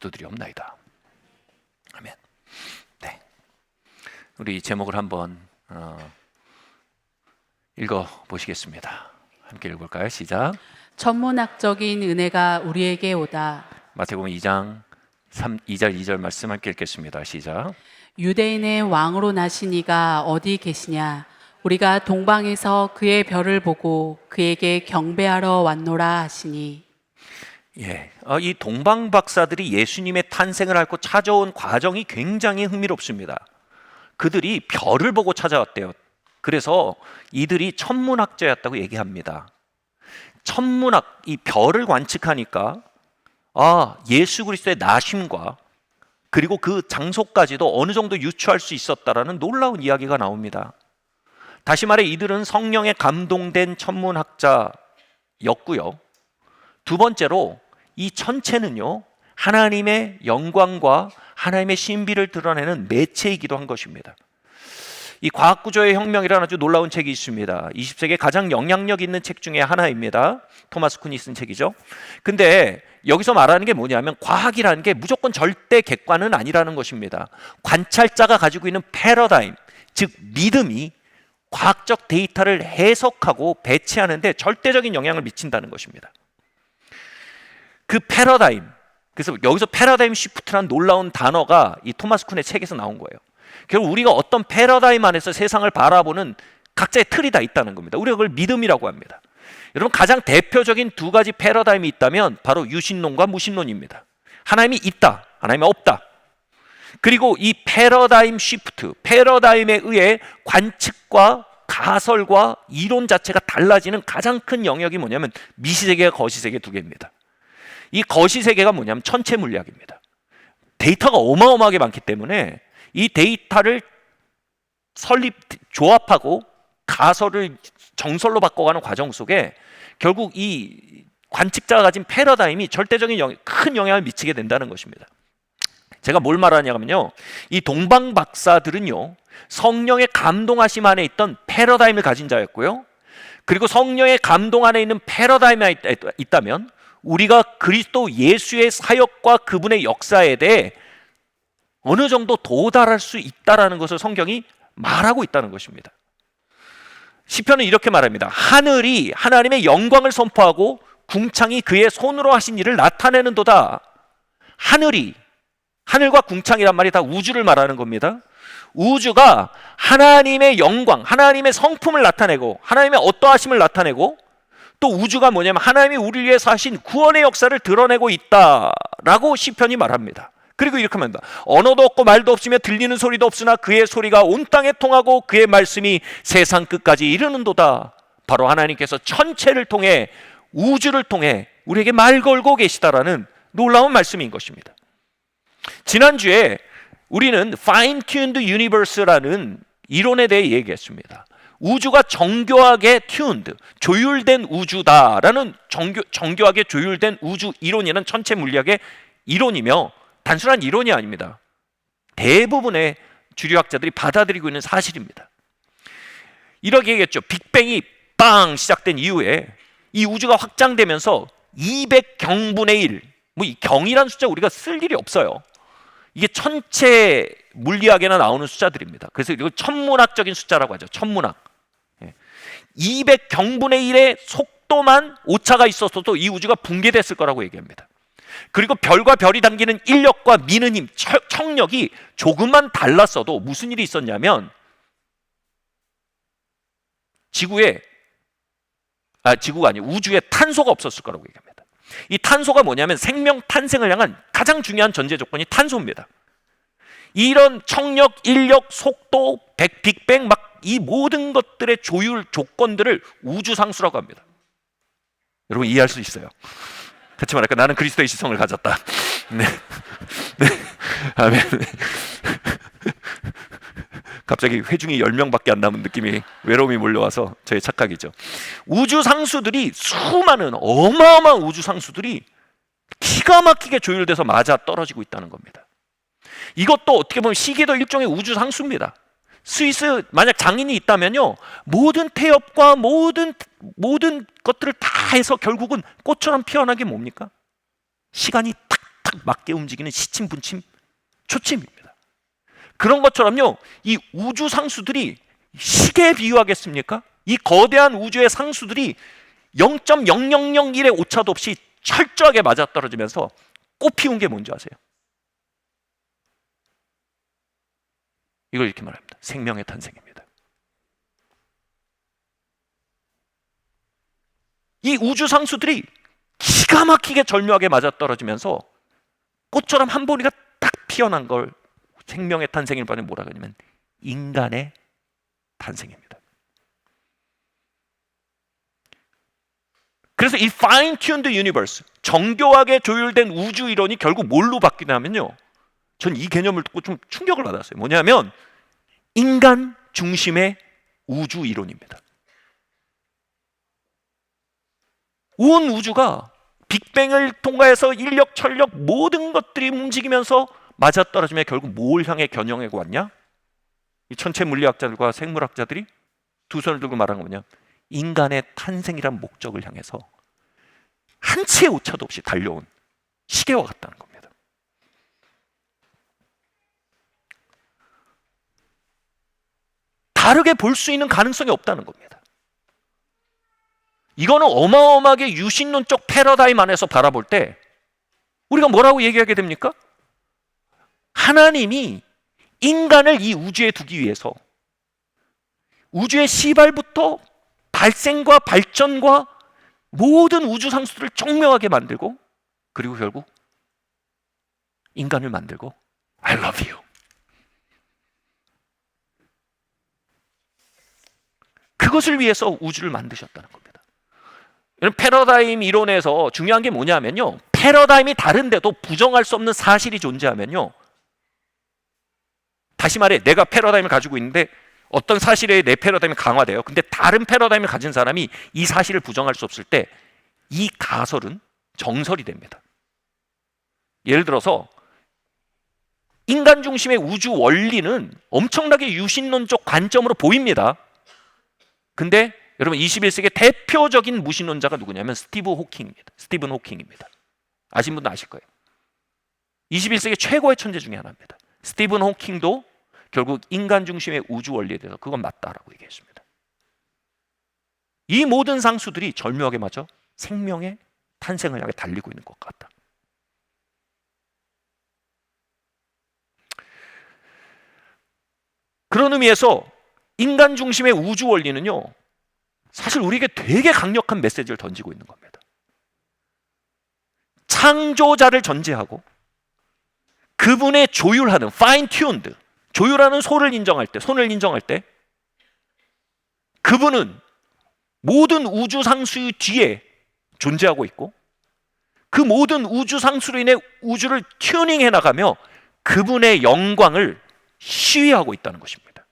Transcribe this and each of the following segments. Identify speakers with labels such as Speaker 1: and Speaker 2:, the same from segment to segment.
Speaker 1: 기도드리옵나이다. 아멘. 네, 우리 제목을 한번 읽어보시겠습니다. 함께 읽어볼까요? 시작.
Speaker 2: 천문학적인 은혜가 우리에게 오다.
Speaker 1: 마태복음 2장 2절 2절 말씀 함께 읽겠습니다. 시작.
Speaker 2: 유대인의 왕으로 나신 이가 어디 계시냐? 우리가 동방에서 그의 별을 보고 그에게 경배하러 왔노라 하시니.
Speaker 1: 이 동방 박사들이 예수님의 탄생을 앓고 찾아온 과정이 굉장히 흥미롭습니다. 그들이 별을 보고 찾아왔대요. 그래서 이들이 천문학자였다고 얘기합니다. 천문학, 이 별을 관측하니까 예수 그리스도의 나심과 그리고 그 장소까지도 어느 정도 유추할 수 있었다라는 놀라운 이야기가 나옵니다. 다시 말해 이들은 성령에 감동된 천문학자였고요. 두 번째로 이 천체는요, 하나님의 영광과 하나님의 신비를 드러내는 매체이기도 한 것입니다. 이 과학구조의 혁명이라는 아주 놀라운 책이 있습니다. 20세기에 가장 영향력 있는 책 중에 하나입니다. 토마스 쿤이 쓴 책이죠. 근데 여기서 말하는 게 뭐냐면 과학이라는 게 무조건 절대 객관은 아니라는 것입니다. 관찰자가 가지고 있는 패러다임, 즉 믿음이 과학적 데이터를 해석하고 배치하는 데 절대적인 영향을 미친다는 것입니다. 그 패러다임, 그래서 여기서 패러다임 시프트라는 놀라운 단어가 이 토마스 쿤의 책에서 나온 거예요. 결국 우리가 어떤 패러다임 안에서 세상을 바라보는 각자의 틀이 다 있다는 겁니다. 우리가 그걸 믿음이라고 합니다. 여러분, 가장 대표적인 두 가지 패러다임이 있다면 바로 유신론과 무신론입니다. 하나님이 있다, 하나님이 없다. 그리고 이 패러다임 시프트, 패러다임에 의해 관측과 가설과 이론 자체가 달라지는 가장 큰 영역이 뭐냐면 미시세계와 거시세계 두 개입니다. 이 거시세계가 뭐냐면 천체 물리학입니다. 데이터가 어마어마하게 많기 때문에 이 데이터를 조합하고 가설을 정설로 바꿔가는 과정 속에 결국 이 관측자가 가진 패러다임이 절대적인 큰 영향을 미치게 된다는 것입니다. 제가 뭘 말하냐면요, 이 동방 박사들은요, 성령의 감동하심 안에 있던 패러다임을 가진 자였고요, 그리고 성령의 감동 안에 있는 패러다임이 있다면 우리가 그리스도 예수의 사역과 그분의 역사에 대해 어느 정도 도달할 수 있다라는 것을 성경이 말하고 있다는 것입니다. 시편은 이렇게 말합니다. 하늘이 하나님의 영광을 선포하고 궁창이 그의 손으로 하신 일을 나타내는도다. 하늘과 궁창이란 말이 다 우주를 말하는 겁니다. 우주가 하나님의 영광, 하나님의 성품을 나타내고 하나님의 어떠하심을 나타내고 또 우주가 뭐냐면 하나님이 우리를 위해서 하신 구원의 역사를 드러내고 있다라고 시편이 말합니다. 그리고 이렇게 말합니다. 언어도 없고 말도 없으며 들리는 소리도 없으나 그의 소리가 온 땅에 통하고 그의 말씀이 세상 끝까지 이르는도다. 바로 하나님께서 천체를 통해 우주를 통해 우리에게 말 걸고 계시다라는 놀라운 말씀인 것입니다. 지난주에 우리는 Fine-tuned Universe라는 이론에 대해 얘기했습니다. 우주가 정교하게 tuned, 조율된 우주다라는 정교하게 조율된 우주 이론이라는 천체 물리학의 이론이며 단순한 이론이 아닙니다. 대부분의 주류학자들이 받아들이고 있는 사실입니다. 이렇게 얘기했죠. 빅뱅이 빵 시작된 이후에 이 우주가 확장되면서 200경분의 1, 이 경이라는 숫자 우리가 쓸 일이 없어요. 이게 천체 물리학에나 나오는 숫자들입니다. 그래서 이걸 천문학적인 숫자라고 하죠. 천문학. 200경분의 1의 속도만 오차가 있었어도 이 우주가 붕괴됐을 거라고 얘기합니다. 그리고 별과 별이 담기는 인력과 미는 힘, 청력이 조금만 달랐어도 무슨 일이 있었냐면 우주에 탄소가 없었을 거라고 얘기합니다. 이 탄소가 뭐냐면 생명 탄생을 향한 가장 중요한 전제 조건이 탄소입니다. 이런 청력, 인력, 속도, 빅뱅 이 모든 것들의 조율 조건들을 우주상수라고 합니다. 여러분 이해할 수 있어요? 같이 말할까? 나는 그리스도의 지성을 가졌다. 네. 아멘. 갑자기 회중이 10명밖에 안 남은 느낌이, 외로움이 몰려와서 저의 착각이죠. 우주상수들이 수많은 어마어마한 우주상수들이 기가 막히게 조율돼서 맞아 떨어지고 있다는 겁니다. 이것도 어떻게 보면 시계도 일종의 우주상수입니다. 스위스 만약 장인이 있다면요, 모든 태엽과 모든 것들을 다 해서 결국은 꽃처럼 피어난 게 뭡니까? 시간이 탁탁 딱 맞게 움직이는 시침, 분침, 초침입니다. 그런 것처럼요, 이 우주 상수들이 시계에 비유하겠습니까? 이 거대한 우주의 상수들이 0.0001의 오차도 없이 철저하게 맞아떨어지면서 꽃피운 게 뭔지 아세요? 이걸 이렇게 말합니다. 생명의 탄생입니다. 이 우주 상수들이 기가 막히게 절묘하게 맞아떨어지면서 꽃처럼 한 보리가 딱 피어난 걸 생명의 탄생일반에 뭐라 그러냐면 인간의 탄생입니다. 그래서 이 fine-tuned universe, 정교하게 조율된 우주 이론이 결국 뭘로 바뀌냐면요, 전 이 개념을 듣고 좀 충격을 받았어요. 뭐냐면 인간 중심의 우주 이론입니다. 온 우주가 빅뱅을 통과해서 인력, 천력 모든 것들이 움직이면서 맞아떨어지면 결국 뭘 향해 겨냥해 왔냐? 이 천체 물리학자들과 생물학자들이 두 손을 들고 말한 거 뭐냐? 인간의 탄생이란 목적을 향해서 한 치의 오차도 없이 달려온 시계와 같다는 겁니다. 다르게 볼 수 있는 가능성이 없다는 겁니다. 이거는 어마어마하게 유신론적 패러다임 안에서 바라볼 때 우리가 뭐라고 얘기하게 됩니까? 하나님이 인간을 이 우주에 두기 위해서 우주의 시발부터 발생과 발전과 모든 우주 상수들을 정명하게 만들고, 그리고 결국 인간을 만들고 I love you, 그것을 위해서 우주를 만드셨다는 겁니다. 패러다임 이론에서 중요한 게 뭐냐면요, 패러다임이 다른데도 부정할 수 없는 사실이 존재하면요, 다시 말해 내가 패러다임을 가지고 있는데 어떤 사실에 내 패러다임이 강화돼요. 근데 다른 패러다임을 가진 사람이 이 사실을 부정할 수 없을 때 이 가설은 정설이 됩니다. 예를 들어서 인간 중심의 우주 원리는 엄청나게 유신론적 관점으로 보입니다. 근데 여러분 21세기의 대표적인 무신론자가 누구냐면 스티븐 호킹입니다. 아신 분도 아실 거예요. 21세기 최고의 천재 중에 하나입니다. 스티븐 호킹도 결국 인간 중심의 우주 원리에 대해서 그건 맞다라고 얘기했습니다. 이 모든 상수들이 절묘하게 맞아 생명의 탄생을 향해 달리고 있는 것 같다. 그런 의미에서 인간 중심의 우주 원리는요, 사실 우리에게 되게 강력한 메시지를 던지고 있는 겁니다. 창조자를 전제하고 그분의 조율하는 fine-tuned, 조율하는 손을 인정할 때 그분은 모든 우주 상수 뒤에 존재하고 있고, 그 모든 우주 상수로 인해 우주를 튜닝해 나가며 그분의 영광을 시위하고 있다는 것입니다.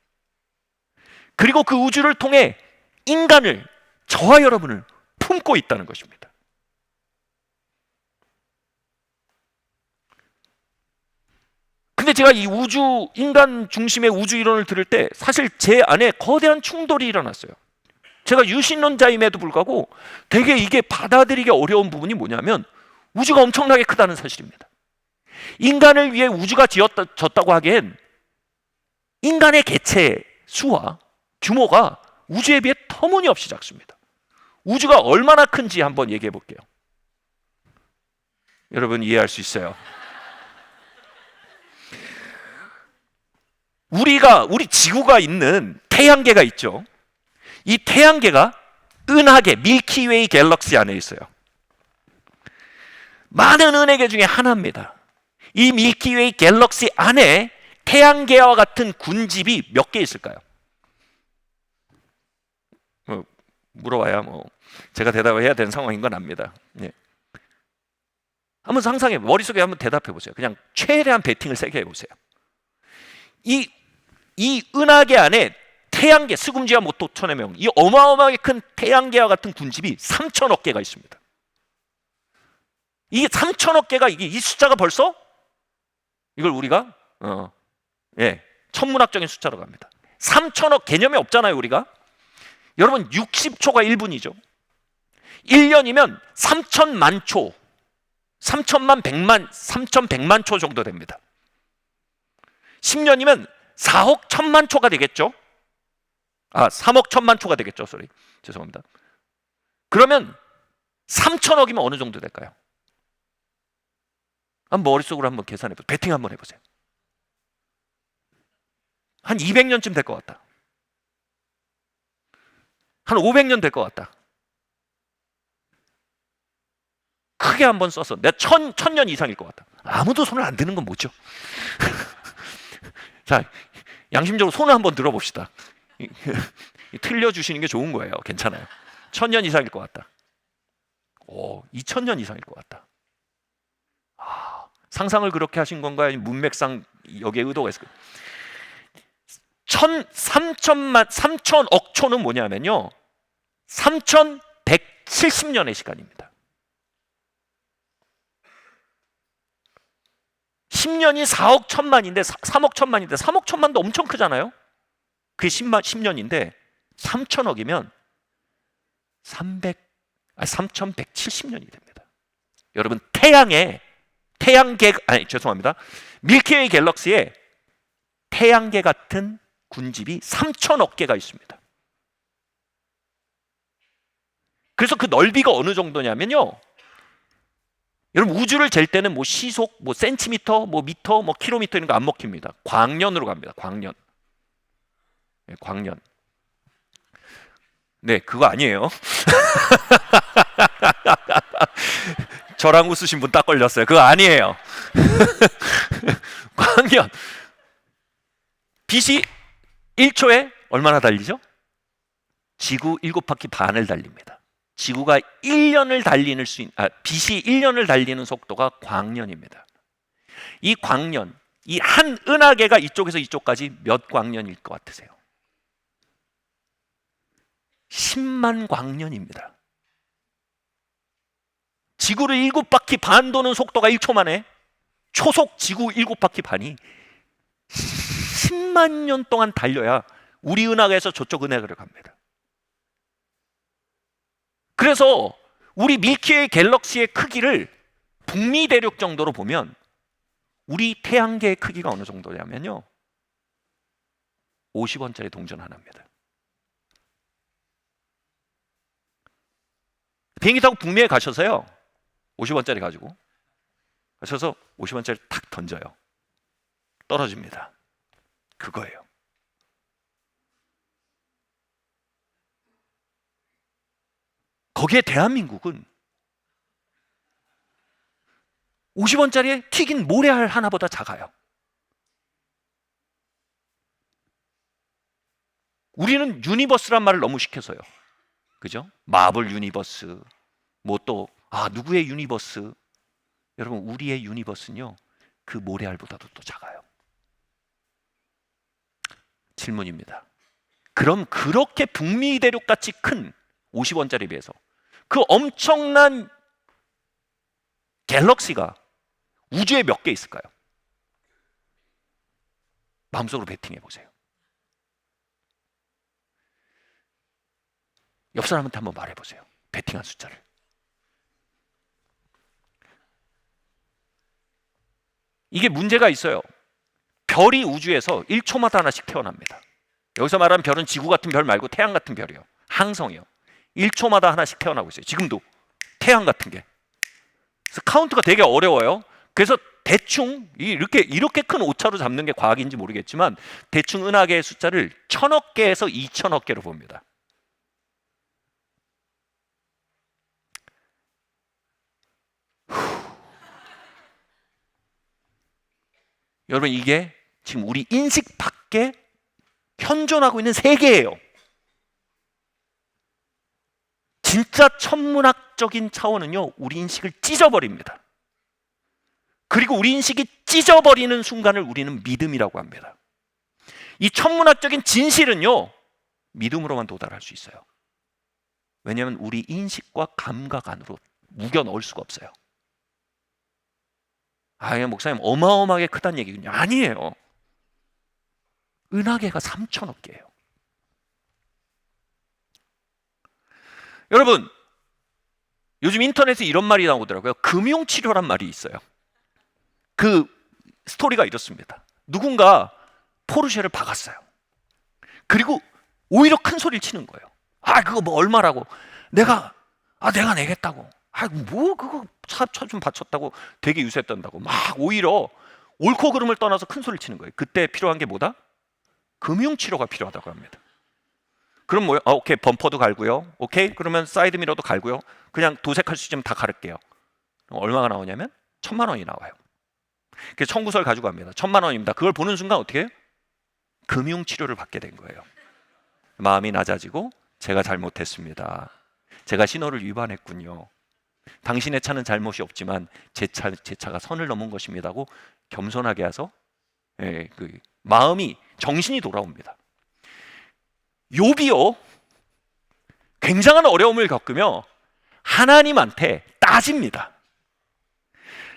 Speaker 1: 그리고 그 우주를 통해 인간을, 저와 여러분을 품고 있다는 것입니다. 근데 제가 이 인간 중심의 우주 이론을 들을 때 사실 제 안에 거대한 충돌이 일어났어요. 제가 유신론자임에도 불구하고 되게 이게 받아들이기 어려운 부분이 뭐냐면 우주가 엄청나게 크다는 사실입니다. 인간을 위해 우주가 지어졌다고 하기엔 인간의 개체 수와 규모가 우주에 비해 터무니없이 작습니다. 우주가 얼마나 큰지 한번 얘기해 볼게요. 여러분 이해할 수 있어요? 우리 지구가 있는 태양계가 있죠. 이 태양계가 은하계 밀키웨이 갤럭시 안에 있어요. 많은 은하계 중에 하나입니다. 이 밀키웨이 갤럭시 안에 태양계와 같은 군집이 몇 개 있을까요? 물어봐야 제가 대답을 해야 되는 상황인 건 압니다. 예. 한번 상상해, 머릿속에 한번 대답해 보세요. 그냥 최대한 베팅을 세게 해보세요. 이 은하계 안에 태양계, 스금지와 모토천의 명, 이 어마어마하게 큰 태양계와 같은 군집이 3천억 개가 있습니다. 이게 3천억 개가, 이 숫자가 벌써 이걸 우리가 천문학적인 숫자로 갑니다. 3천억 개념이 없잖아요, 우리가. 여러분 60초가 1분이죠. 1년이면 3천만 초. 3천만, 100만, 3,100만 초 정도 됩니다. 10년이면 4억 1천만 초가 되겠죠? 3억 1천만 초가 되겠죠. 죄송합니다. 그러면 3천억이면 어느 정도 될까요? 머릿속으로 한번 계산해 보세요. 배팅 한번 해보세요. 한 200년쯤 될 것 같다. 한 500년 될 것 같다. 크게 한번 써서 내가 1000년 이상일 것 같다. 아무도 손을 안 드는 건 뭐죠? 자, 양심적으로 손을 한번 들어봅시다. 틀려주시는 게 좋은 거예요. 괜찮아요. 1000년 이상일 것 같다. 2000년 이상일 것 같다. 상상을 그렇게 하신 건가요? 아니면 문맥상 여기에 의도가 있을까요? 3천억 초는 뭐냐면요, 3170년의 시간입니다. 10년이 4억 1천만인데 3억 1천만인데 3억 1천만도 엄청 크잖아요. 그게 10년인데 3천억이면 3170년이 됩니다. 여러분, 밀키웨이 갤럭시에 태양계 같은 군집이 3천억 개가 있습니다. 그래서 그 넓이가 어느 정도냐면요, 여러분, 우주를 잴 때는 뭐 시속, 뭐 센티미터, 뭐 미터, 뭐 킬로미터 이런 거 안 먹힙니다. 광년으로 갑니다. 광년. 네, 광년. 네, 그거 아니에요. 저랑 웃으신 분 딱 걸렸어요. 그거 아니에요. 광년. 빛이 1초에 얼마나 달리죠? 지구 7바퀴 반을 달립니다. 지구가 1년을 달리는 빛이 1년을 달리는 속도가 광년입니다. 이 광년, 이 한 은하계가 이쪽에서 이쪽까지 몇 광년일 것 같으세요? 10만 광년입니다. 지구를 7바퀴 반 도는 속도가 1초 만에 초속 지구 7바퀴 반이 10만 년 동안 달려야 우리 은하계에서 저쪽 은하계로 갑니다. 그래서 우리 밀키웨이 갤럭시의 크기를 북미 대륙 정도로 보면 우리 태양계의 크기가 어느 정도냐면요, 50원짜리 동전 하나입니다. 비행기 타고 북미에 가셔서요, 50원짜리 가지고 가셔서 50원짜리 탁 던져요. 떨어집니다. 그거예요. 거기에 대한민국은 50원짜리에 튀긴 모래알 하나보다 작아요. 우리는 유니버스란 말을 너무 시켜서요. 그죠? 마블 유니버스, 뭐 또 누구의 유니버스. 여러분, 우리의 유니버스는요, 그 모래알보다도 또 작아요. 질문입니다. 그럼 그렇게 북미 대륙 같이 큰 50원짜리에 비해서 그 엄청난 갤럭시가 우주에 몇 개 있을까요? 마음속으로 베팅해 보세요. 옆 사람한테 한번 말해 보세요. 베팅한 숫자를. 이게 문제가 있어요. 별이 우주에서 1초마다 하나씩 태어납니다. 여기서 말하는 별은 지구 같은 별 말고 태양 같은 별이요. 항성이요. 1초마다 하나씩 태어나고 있어요. 지금도 태양 같은 게. 그래서 카운트가 되게 어려워요. 그래서 대충 이렇게 큰 오차로 잡는 게 과학인지 모르겠지만 대충 은하계의 숫자를 1000억 개에서 2000억 개로 봅니다. 여러분, 이게 지금 우리 인식 밖에 현존하고 있는 세계예요. 진짜 천문학적인 차원은요, 우리 인식을 찢어버립니다. 그리고 우리 인식이 찢어버리는 순간을 우리는 믿음이라고 합니다. 이 천문학적인 진실은요, 믿음으로만 도달할 수 있어요. 왜냐하면 우리 인식과 감각 안으로 우겨 넣을 수가 없어요. 목사님 어마어마하게 크다는 얘기군요. 아니에요. 은하계가 3천억 개예요. 여러분, 요즘 인터넷에 이런 말이 나오더라고요. 금융치료란 말이 있어요. 그 스토리가 이렇습니다. 누군가 포르쉐를 박았어요. 그리고 오히려 큰 소리를 치는 거예요. 아, 그거 뭐 얼마라고? 내가 내겠다고. 아, 뭐 그거 차 좀 바쳤다고 되게 유세 떤다고. 막 오히려 옳고 그름을 떠나서 큰 소리를 치는 거예요. 그때 필요한 게 뭐다? 금융치료가 필요하다고 합니다. 그럼 뭐요? 오케이, 범퍼도 갈고요. 오케이, 그러면 사이드 미러도 갈고요. 그냥 도색할 수 있으면 다 갈을게요. 얼마가 나오냐면 1,000만 원이 나와요. 그래서 청구서를 가지고 갑니다. 1,000만 원입니다. 그걸 보는 순간 어떻게 해요? 금융치료를 받게 된 거예요. 마음이 낮아지고 제가 잘못했습니다. 제가 신호를 위반했군요. 당신의 차는 잘못이 없지만 제 차가 선을 넘은 것입니다고 겸손하게 해서 그 마음이 정신이 돌아옵니다. 욥이요, 굉장한 어려움을 겪으며 하나님한테 따집니다.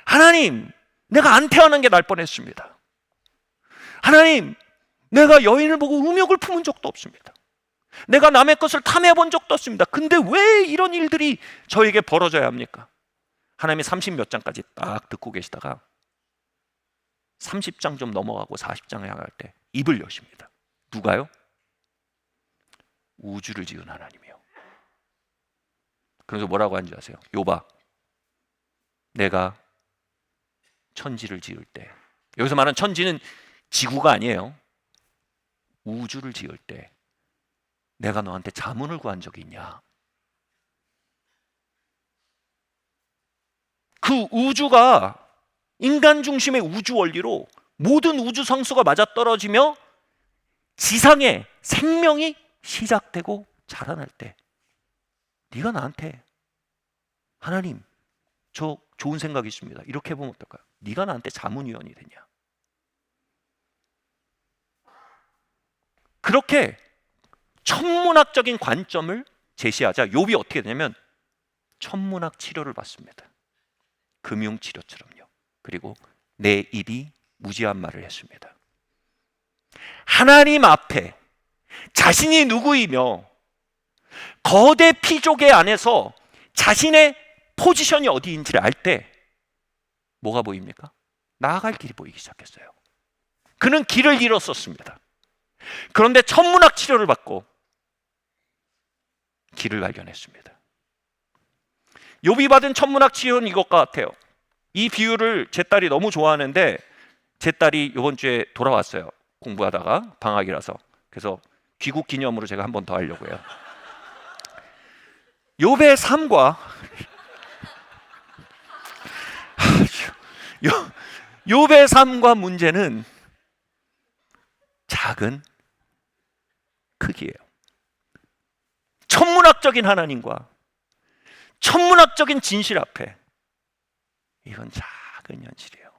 Speaker 1: 하나님, 내가 안 태어난 게 날 뻔했습니다. 하나님, 내가 여인을 보고 음욕을 품은 적도 없습니다. 내가 남의 것을 탐해 본 적도 없습니다. 근데 왜 이런 일들이 저에게 벌어져야 합니까? 하나님이 30몇 장까지 딱 듣고 계시다가 30장 좀 넘어가고 40장에 향할 때 입을 여십니다. 누가요? 우주를 지은 하나님이요. 그래서 뭐라고 하는지 아세요? 욥아, 내가 천지를 지을 때, 여기서 말하는 천지는 지구가 아니에요. 우주를 지을 때 내가 너한테 자문을 구한 적이 있냐? 그 우주가 인간 중심의 우주 원리로 모든 우주 성수가 맞아떨어지며 지상에 생명이 시작되고 자라날 때 네가 나한테 하나님, 저 좋은 생각이 있습니다. 이렇게 해보면 어떨까요? 네가 나한테 자문위원이 되냐? 그렇게 천문학적인 관점을 제시하자 욥이 어떻게 되냐면 천문학 치료를 받습니다. 금융치료처럼요. 그리고 내 입이 무지한 말을 했습니다. 하나님 앞에 자신이 누구이며 거대 피조개 안에서 자신의 포지션이 어디인지를 알 때 뭐가 보입니까? 나아갈 길이 보이기 시작했어요. 그는 길을 잃었었습니다. 그런데 천문학 치료를 받고 길을 발견했습니다. 욥이 받은 천문학 치료는 이것과 같아요. 이 비유를 제 딸이 너무 좋아하는데 제 딸이 이번 주에 돌아왔어요. 공부하다가 방학이라서. 그래서 귀국 기념으로 제가 한 번 더 하려고요. 욥의 삶과 욥의 삶과 문제는 작은 크기예요. 천문학적인 하나님과 천문학적인 진실 앞에 이건 작은 현실이에요.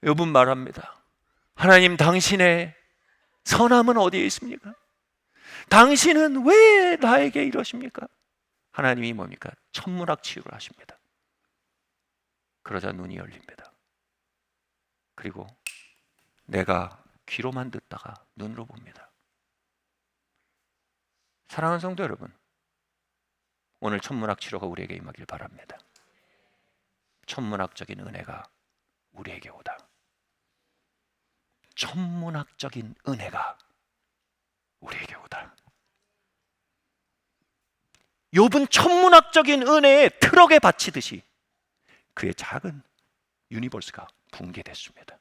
Speaker 1: 욥은 말합니다. 하나님, 당신의 선함은 어디에 있습니까? 당신은 왜 나에게 이러십니까? 하나님이 뭡니까? 천문학 치유를 하십니다. 그러자 눈이 열립니다. 그리고 내가 귀로만 듣다가 눈으로 봅니다. 사랑하는 성도 여러분, 오늘 천문학 치료가 우리에게 임하길 바랍니다. 천문학적인 은혜가 우리에게 오다. 천문학적인 은혜가 우리에게 오다. 욥은 천문학적인 은혜에 트럭에 받치듯이 그의 작은 유니버스가 붕괴됐습니다.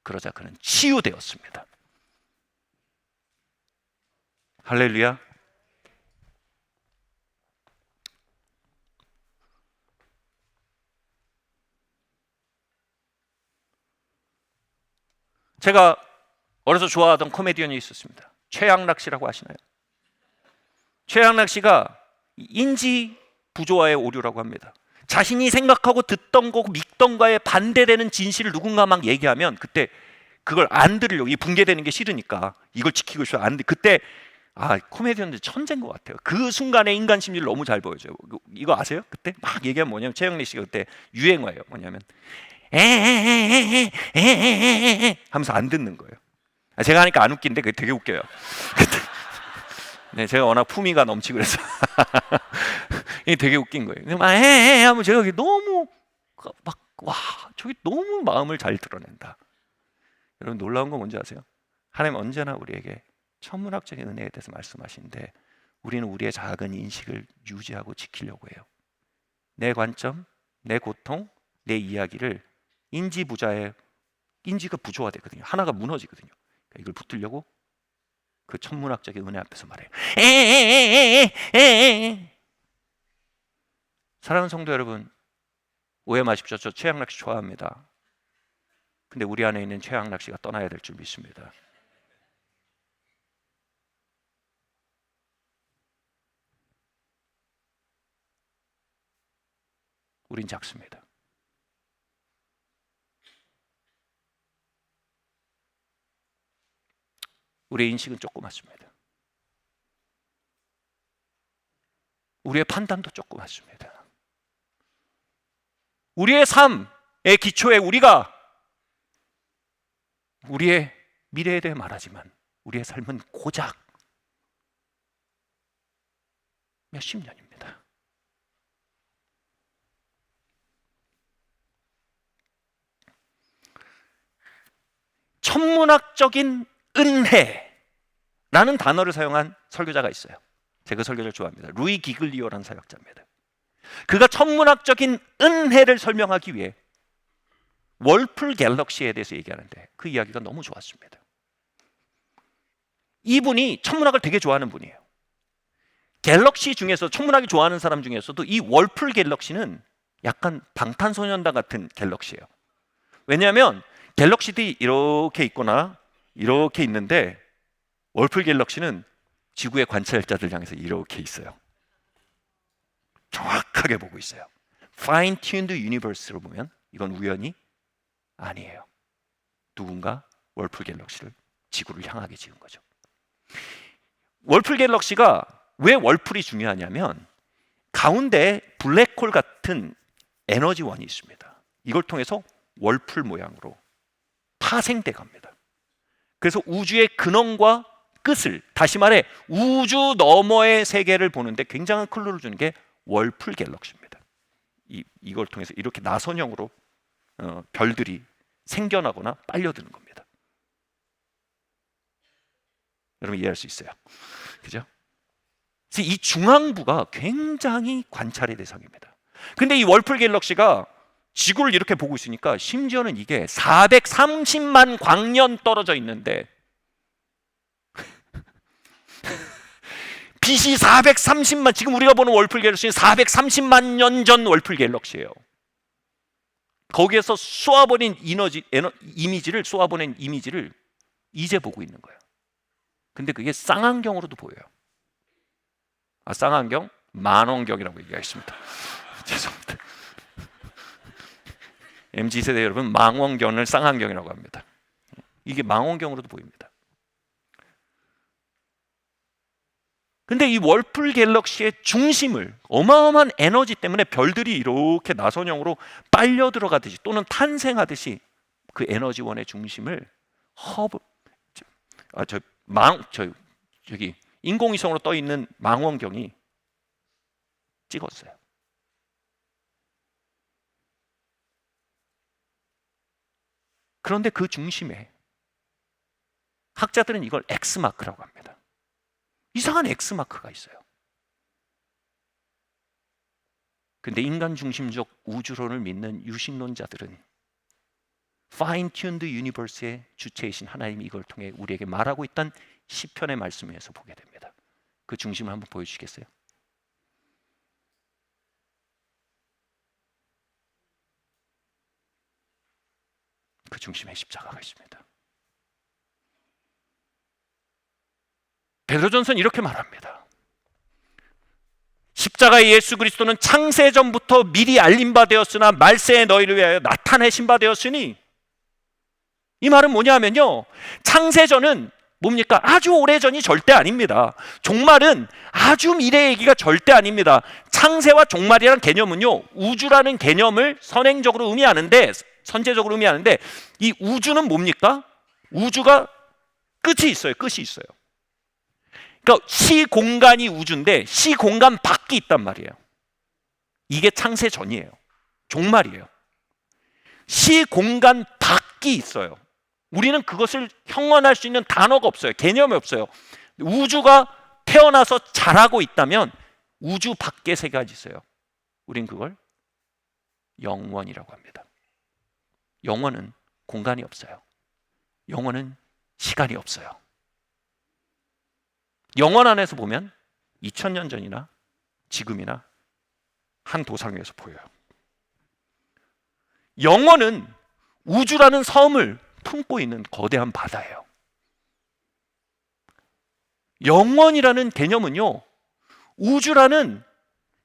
Speaker 1: 그러자 그는 치유되었습니다. 할렐루야. 제가 어려서 좋아하던 코미디언이 있었습니다. 최양락 씨라고 아시나요? 최양락 씨가 인지 부조화의 오류라고 합니다. 자신이 생각하고 듣던 거고 믿던 거에 반대되는 진실을 누군가 막 얘기하면 그때 그걸 안 들으려고, 이 붕괴되는 게 싫으니까 이걸 지키고 싶어 안 돼. 그때 코미디언들 천재인 것 같아요. 그 순간에 인간 심리를 너무 잘 보여줘요. 이거 아세요? 그때 막 얘기하면 뭐냐면 최영래 씨가 그때 유행어예요. 뭐냐면 하면서 안 듣는 거예요. 제가 하니까 안 웃긴데 그게 되게 웃겨요. 네, 제가 워낙 품위가 넘치고 그래서 이게 되게 웃긴 거예요. 막 해 하면 제가 너무 막 와, 저기 너무 마음을 잘 드러낸다. 여러분 놀라운 건 뭔지 아세요? 하나님 언제나 우리에게 천문학적인 은혜에 대해서 말씀하시는데 우리는 우리의 작은 인식을 유지하고 지키려고 해요. 내 관점, 내 고통, 내 이야기를 인지가 부조화되거든요. 하나가 무너지거든요. 그러니까 이걸 붙들려고 그 천문학적인 은혜 앞에서 말해요. 사랑하는 성도 여러분, 오해 마십시오. 저 최양락 씨 좋아합니다. 근데 우리 안에 있는 최양락 씨가 떠나야 될 줄 믿습니다. 우린 작습니다. 우리의 인식은 조그맣습니다. 우리의 판단도 조그맣습니다. 우리의 삶의 기초에 우리가 우리의 미래에 대해 말하지만 우리의 삶은 고작 몇십 년입니다. 천문학적인 은혜라는 단어를 사용한 설교자가 있어요. 제가 그 설교를 좋아합니다. 루이 기글리오라는 사역자입니다. 그가 천문학적인 은혜를 설명하기 위해 월풀 갤럭시에 대해서 얘기하는데 그 이야기가 너무 좋았습니다. 이분이 천문학을 되게 좋아하는 분이에요. 갤럭시 중에서 천문학이 좋아하는 사람 중에서도 이 월풀 갤럭시는 약간 방탄소년단 같은 갤럭시예요. 왜냐하면 갤럭시들이 이렇게 있거나 이렇게 있는데 월풀 갤럭시는 지구의 관찰자들 향해서 이렇게 있어요. 정확하게 보고 있어요. Fine-tuned universe로 보면 이건 우연이 아니에요. 누군가 월풀 갤럭시를 지구를 향하게 지은 거죠. 월풀 갤럭시가 왜 월풀이 중요하냐면 가운데 블랙홀 같은 에너지원이 있습니다. 이걸 통해서 월풀 모양으로 파생돼 갑니다. 그래서 우주의 근원과 끝을, 다시 말해 우주 너머의 세계를 보는데 굉장한 클루를 주는 게 월풀 갤럭시입니다. 이걸 통해서 이렇게 나선형으로 별들이 생겨나거나 빨려드는 겁니다. 여러분 이해할 수 있어요? 그죠? 그래서 이 중앙부가 굉장히 관찰의 대상입니다. 근데 이 월풀 갤럭시가 지구를 이렇게 보고 있으니까 심지어는 이게 430만 광년 떨어져 있는데 빛이 430만, 지금 우리가 보는 월풀 갤럭시는 430만 년 전 월풀 갤럭시예요. 거기에서 쏘아버린 이미지를 쏘아보낸 이미지를 이제 보고 있는 거예요. 근데 그게 쌍안경으로도 보여요. 쌍안경? 만원경이라고 얘기하겠습니다. 죄송합니다. MZ세대 여러분, 망원경을 쌍안경이라고 합니다. 이게 망원경으로도 보입니다. 근데 이 월풀 갤럭시의 중심을 어마어마한 에너지 때문에 별들이 이렇게 나선형으로 빨려 들어가듯이 또는 탄생하듯이 그 에너지원의 중심을 저기 인공위성으로 떠 있는 망원경이 찍었어요. 그런데 그 중심에 학자들은 이걸 X마크라고 합니다. 이상한 X마크가 있어요. 근데 인간 중심적 우주론을 믿는 유신론자들은 Fine-tuned universe의 주체이신 하나님이 이걸 통해 우리에게 말하고 있던 시편의 말씀에서 보게 됩니다. 그 중심을 한번 보여주시겠어요? 그 중심에 십자가가 있습니다. 베드로전서는 이렇게 말합니다. 십자가의 예수 그리스도는 창세전부터 미리 알림 바 되었으나 말세에 너희를 위하여 나타내신 바 되었으니, 이 말은 뭐냐면요, 창세전은 뭡니까? 아주 오래전이 절대 아닙니다. 종말은 아주 미래 얘기가 절대 아닙니다. 창세와 종말이라는 개념은요, 우주라는 개념을 선행적으로 의미하는데, 선제적으로 의미하는데, 이 우주는 뭡니까? 우주가 끝이 있어요. 끝이 있어요. 그러니까 시공간이 우주인데 시공간 밖이 있단 말이에요. 이게 창세 전이에요. 종말이에요. 시공간 밖이 있어요. 우리는 그것을 형언할 수 있는 단어가 없어요. 개념이 없어요. 우주가 태어나서 자라고 있다면 우주 밖에 세 가지 있어요. 우린 그걸 영원이라고 합니다. 영원은 공간이 없어요. 영원은 시간이 없어요. 영원 안에서 보면 2000년 전이나 지금이나 한 도상 위에서 보여요. 영원은 우주라는 섬을 품고 있는 거대한 바다예요. 영원이라는 개념은요, 우주라는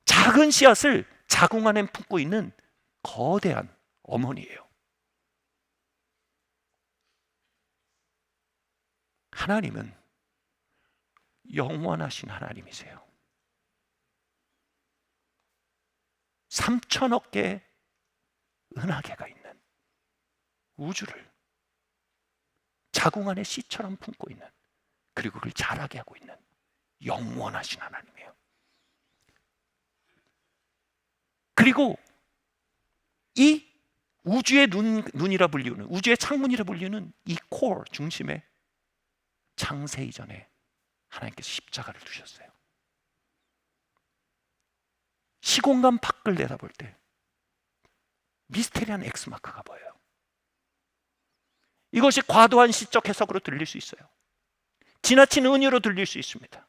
Speaker 1: 작은 씨앗을 자궁 안에 품고 있는 거대한 어머니예요. 하나님은 영원하신 하나님이세요. 3천억 개의 은하계가 있는 우주를 자궁 안에 씨처럼 품고 있는, 그리고 그걸 자라게 하고 있는 영원하신 하나님이에요. 그리고 이 우주의 눈이라 불리우는, 우주의 창문이라 불리우는 이 콜 중심에 창세 이전에 하나님께서 십자가를 두셨어요. 시공간 밖을 내다볼 때 미스테리한 X마크가 보여요. 이것이 과도한 시적 해석으로 들릴 수 있어요. 지나친 은유로 들릴 수 있습니다.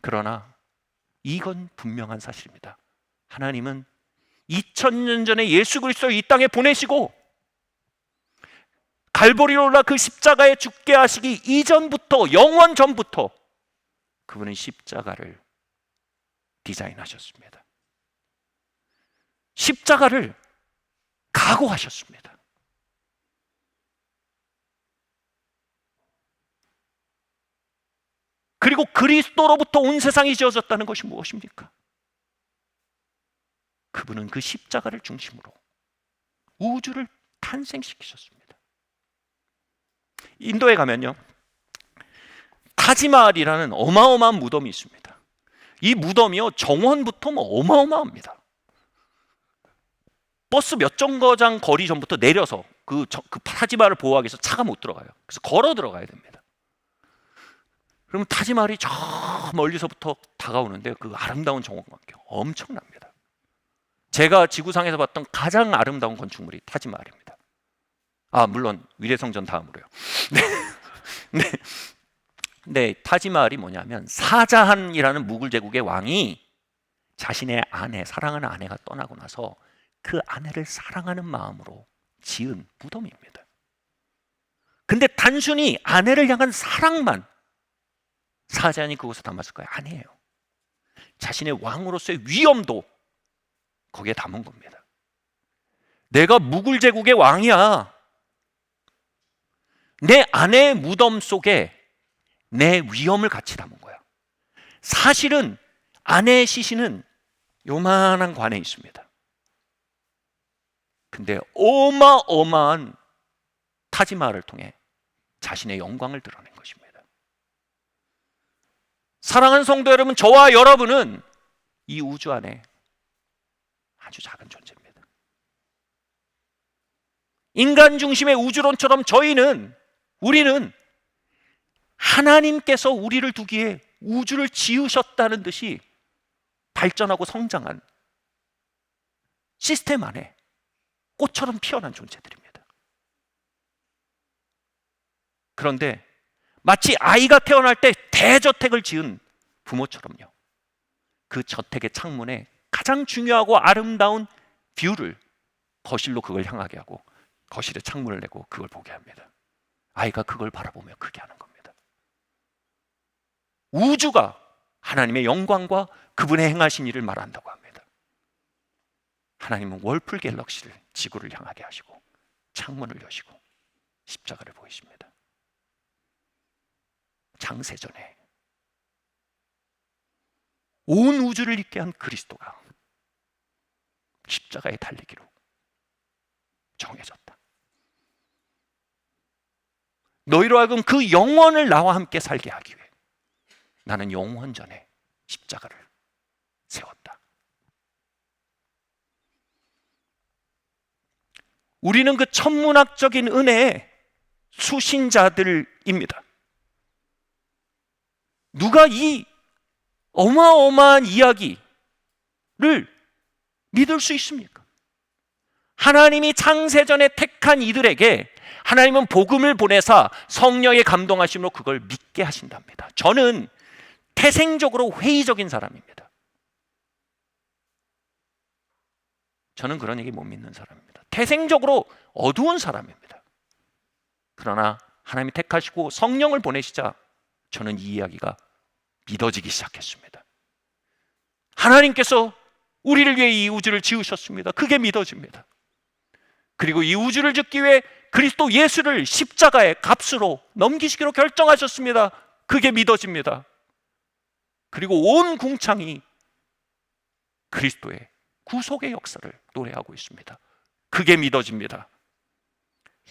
Speaker 1: 그러나 이건 분명한 사실입니다. 하나님은 2000년 전에 예수 그리스도를 이 땅에 보내시고 갈보리로 올라 그 십자가에 죽게 하시기 이전부터, 영원 전부터 그분은 십자가를 디자인하셨습니다. 십자가를 각오하셨습니다. 그리고 그리스도로부터 온 세상이 지어졌다는 것이 무엇입니까? 그분은 그 십자가를 중심으로 우주를 탄생시키셨습니다. 인도에 가면요, 타지마할이라는 어마어마한 무덤이 있습니다. 이 무덤이요, 정원부터 어마어마합니다. 버스 몇 정거장 거리 전부터 내려서 그 타지마할을 보호하기 위해서 차가 못 들어가요. 그래서 걸어 들어가야 됩니다. 그러면 타지마할이 저 멀리서부터 다가오는데 그 아름다운 정원과 함께 엄청납니다. 제가 지구상에서 봤던 가장 아름다운 건축물이 타지마할입니다. 물론 위례성전 다음으로요. 네, 타지마할이 뭐냐면 사자한이라는 무굴 제국의 왕이 자신의 아내, 사랑하는 아내가 떠나고 나서 그 아내를 사랑하는 마음으로 지은 무덤입니다. 근데 단순히 아내를 향한 사랑만 사자한이 그곳에 담았을까요? 아니에요. 자신의 왕으로서의 위엄도 거기에 담은 겁니다. 내가 무굴 제국의 왕이야. 내 아내의 무덤 속에 내 위엄을 같이 담은 거야. 사실은 아내의 시신은 요만한 관에 있습니다. 근데 어마어마한 타지마할을 통해 자신의 영광을 드러낸 것입니다. 사랑하는 성도 여러분, 저와 여러분은 이 우주 안에 아주 작은 존재입니다. 인간 중심의 우주론처럼 우리는 하나님께서 우리를 두기에 우주를 지으셨다는 듯이 발전하고 성장한 시스템 안에 꽃처럼 피어난 존재들입니다. 그런데 마치 아이가 태어날 때 대저택을 지은 부모처럼요, 그 저택의 창문에 가장 중요하고 아름다운 뷰를 거실로 그걸 향하게 하고 거실에 창문을 내고 그걸 보게 합니다. 아이가 그걸 바라보며 크게 하는 겁니다. 우주가 하나님의 영광과 그분의 행하신 일을 말한다고 합니다. 하나님은 월풀 갤럭시를 지구를 향하게 하시고 창문을 여시고 십자가를 보이십니다. 장세전에 온 우주를 있게 한 그리스도가 십자가에 달리기로 정해졌다. 너희로 하여금 그 영원을 나와 함께 살게 하기 위해 나는 영원전에 십자가를 세웠다. 우리는 그 천문학적인 은혜의 수신자들입니다. 누가 이 어마어마한 이야기를 믿을 수 있습니까? 하나님이 창세전에 택한 이들에게 하나님은 복음을 보내사 성령의 감동하심으로 그걸 믿게 하신답니다. 저는 태생적으로 회의적인 사람입니다. 저는 그런 얘기 못 믿는 사람입니다. 태생적으로 어두운 사람입니다. 그러나 하나님이 택하시고 성령을 보내시자 저는 이 이야기가 믿어지기 시작했습니다. 하나님께서 우리를 위해 이 우주를 지으셨습니다. 그게 믿어집니다. 그리고 이 우주를 짓기 위해 그리스도 예수를 십자가의 값으로 넘기시기로 결정하셨습니다. 그게 믿어집니다. 그리고 온 궁창이 그리스도의 구속의 역사를 노래하고 있습니다. 그게 믿어집니다.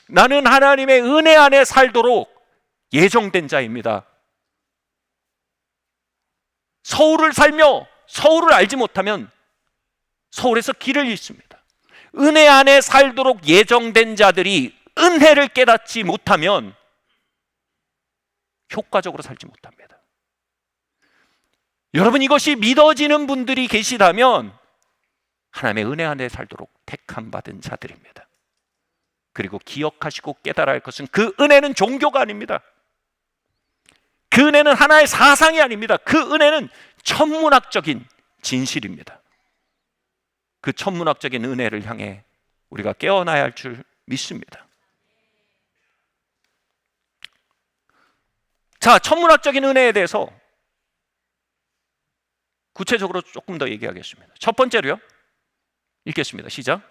Speaker 1: 나는 하나님의 은혜 안에 살도록 예정된 자입니다. 서울을 살며 서울을 알지 못하면 서울에서 길을 잃습니다. 은혜 안에 살도록 예정된 자들이 은혜를 깨닫지 못하면 효과적으로 살지 못합니다. 여러분, 이것이 믿어지는 분들이 계시다면 하나님의 은혜 안에 살도록 택함 받은 자들입니다. 그리고 기억하시고 깨달아야 할 것은 그 은혜는 종교가 아닙니다. 그 은혜는 하나의 사상이 아닙니다. 그 은혜는 천문학적인 진실입니다. 그 천문학적인 은혜를 향해 우리가 깨어나야 할 줄 믿습니다. 자, 천문학적인 은혜에 대해서 구체적으로 조금 더 얘기하겠습니다. 첫 번째로요, 읽겠습니다. 시작.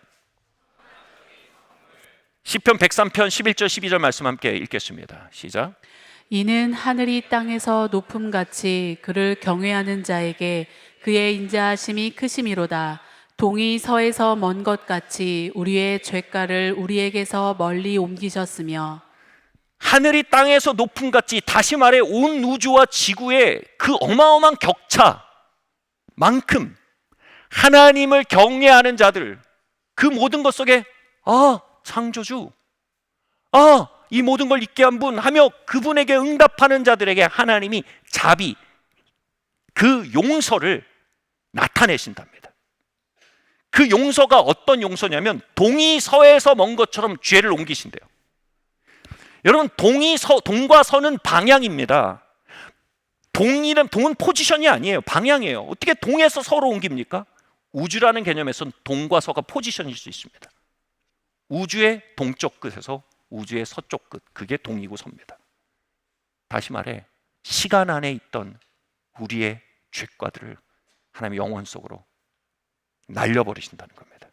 Speaker 1: 시편 103편 11절 12절 말씀 함께 읽겠습니다. 시작.
Speaker 2: 이는 하늘이 땅에서 높음같이 그를 경외하는 자에게 그의 인자하심이 크심이로다. 동이 서에서 먼 것 같이 우리의 죄가를 우리에게서 멀리 옮기셨으며.
Speaker 1: 하늘이 땅에서 높음같이, 다시 말해 온 우주와 지구의 그 어마어마한 격차만큼 하나님을 경외하는 자들, 그 모든 것 속에 창조주, 이 모든 걸 있게 한 분 하며 그분에게 응답하는 자들에게 하나님이 자비, 그 용서를 나타내신답니다. 그 용서가 어떤 용서냐면 동이 서에서 먼 것처럼 죄를 옮기신대요. 여러분, 동과 서는 방향입니다. 동은 포지션이 아니에요. 방향이에요. 어떻게 동에서 서로 옮깁니까? 우주라는 개념에서는 동과 서가 포지션일 수 있습니다. 우주의 동쪽 끝에서 우주의 서쪽 끝, 그게 동이고 서입니다. 다시 말해 시간 안에 있던 우리의 죄과들을 하나님의 영원 속으로 날려버리신다는 겁니다.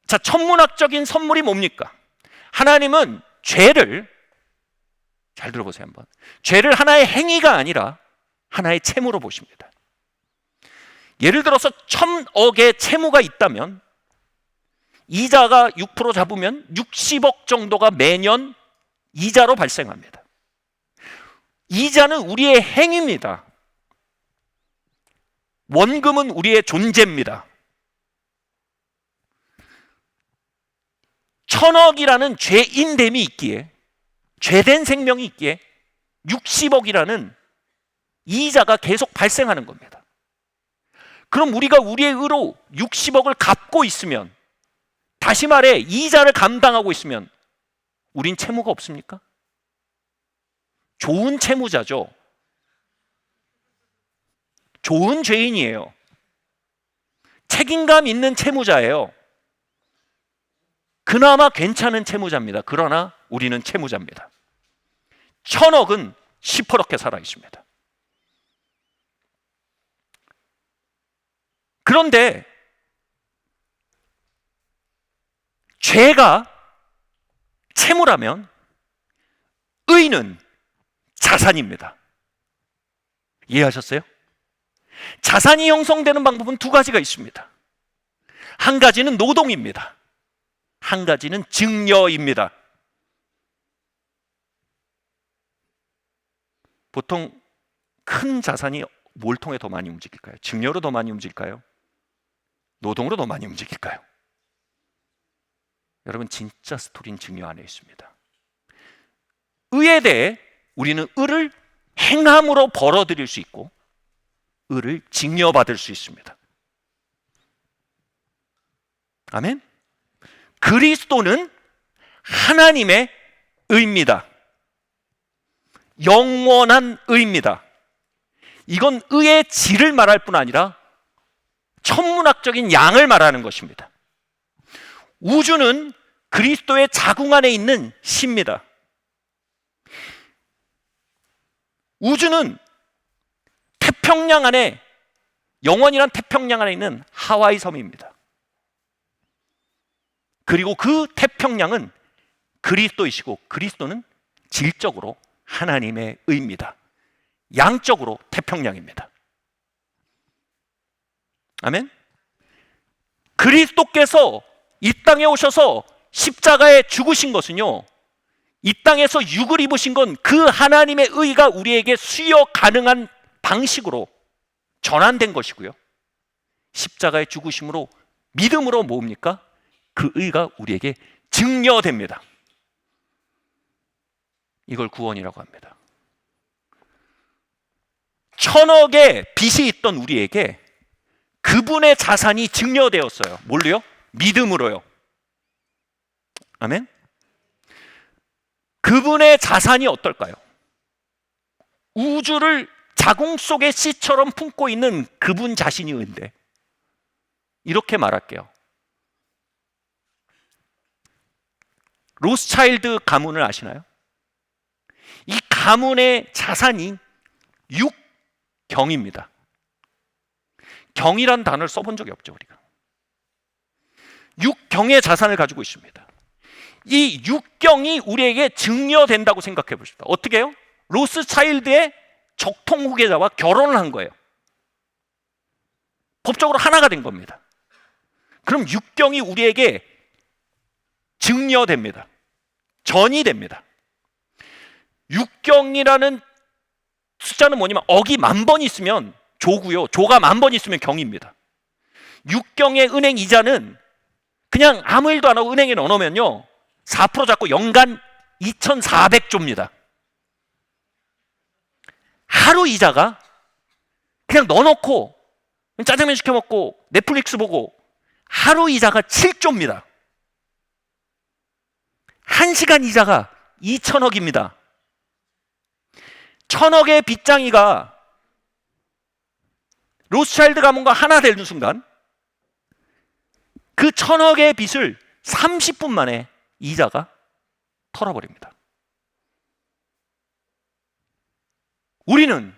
Speaker 1: 자, 천문학적인 선물이 뭡니까? 하나님은 죄를, 잘 들어보세요 한번, 죄를 하나의 행위가 아니라 하나의 채무로 보십니다. 예를 들어서 1000억의 채무가 있다면 이자가 6% 잡으면 60억 정도가 매년 이자로 발생합니다. 이자는 우리의 행위입니다. 원금은 우리의 존재입니다. 1000억이라는 죄인됨이 있기에, 죄된 생명이 있기에 60억이라는 이자가 계속 발생하는 겁니다. 그럼 우리가 우리의 의로 60억을 갚고 있으면, 다시 말해 이자를 감당하고 있으면 우린 채무가 없습니까? 좋은 채무자죠. 좋은 죄인이에요. 책임감 있는 채무자예요. 그나마 괜찮은 채무자입니다. 그러나 우리는 채무자입니다. 1000억은 시퍼렇게 살아 있습니다. 그런데 죄가 채무라면 의는 자산입니다. 이해하셨어요? 자산이 형성되는 방법은 두 가지가 있습니다. 한 가지는 노동입니다. 한 가지는 증여입니다. 보통 큰 자산이 뭘 통해 더 많이 움직일까요? 증여로 더 많이 움직일까요? 노동으로 더 많이 움직일까요? 여러분, 진짜 스토리는 증여 안에 있습니다. 의에 대해 우리는 의를 행함으로 벌어들일 수 있고 의를 증여받을 수 있습니다. 아멘. 그리스도는 하나님의 의입니다. 영원한 의입니다. 이건 의의 질을 말할 뿐 아니라 천문학적인 양을 말하는 것입니다. 우주는 그리스도의 자궁 안에 있는 시입니다. 우주는 태평양 안에, 영원이란 태평양 안에 있는 하와이 섬입니다. 그리고 그 태평양은 그리스도이시고 그리스도는 질적으로 하나님의 의입니다. 양적으로 태평양입니다. 아멘. 그리스도께서 이 땅에 오셔서 십자가에 죽으신 것은요, 이 땅에서 육을 입으신 건 그 하나님의 의가 우리에게 수여 가능한 방식으로 전환된 것이고요, 십자가의 죽으심으로 믿음으로 뭡니까? 그 의가 우리에게 증여됩니다. 이걸 구원이라고 합니다. 천억의 빚이 있던 우리에게 그분의 자산이 증여되었어요. 뭘로요? 믿음으로요. 아멘. 그분의 자산이 어떨까요? 우주를 자궁 속의 씨처럼 품고 있는 그분 자신이 의인데, 이렇게 말할게요. 로스차일드 가문을 아시나요? 이 가문의 자산이 육경입니다. 경이란 단어를 써본 적이 없죠, 우리가. 육경의 자산을 가지고 있습니다. 이 육경이 우리에게 증여된다고 생각해 보십시오. 어떻게 해요? 로스차일드의 적통 후계자와 결혼을 한 거예요. 법적으로 하나가 된 겁니다. 그럼 육경이 우리에게 증여됩니다. 전이 됩니다. 육경이라는 숫자는 뭐냐면 억이 10,000번 있으면 조고요, 조가 10,000번 있으면 경입니다. 육경의 은행 이자는 그냥 아무 일도 안 하고 은행에 넣어놓으면요 4% 잡고 연간 2,400조입니다. 하루 이자가 그냥 넣어놓고 짜장면 시켜 먹고 넷플릭스 보고 하루 이자가 7조입니다. 1시간 이자가 2,000억입니다. 1,000억의 빚장이가 로스차일드 가문과 하나 되는 순간 그 1,000억의 빚을 30분 만에 이자가 털어버립니다. 우리는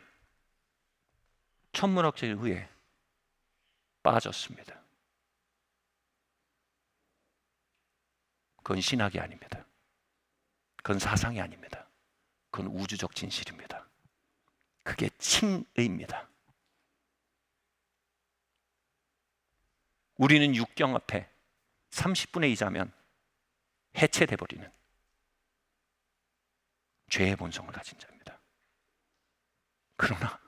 Speaker 1: 천문학적인 의에 빠졌습니다. 그건 신학이 아닙니다. 그건 사상이 아닙니다. 그건 우주적 진실입니다. 그게 칭의입니다. 우리는 육경 앞에 30분의 이자면 해체돼 버리는 죄의 본성을 가진 자입니다. 그러나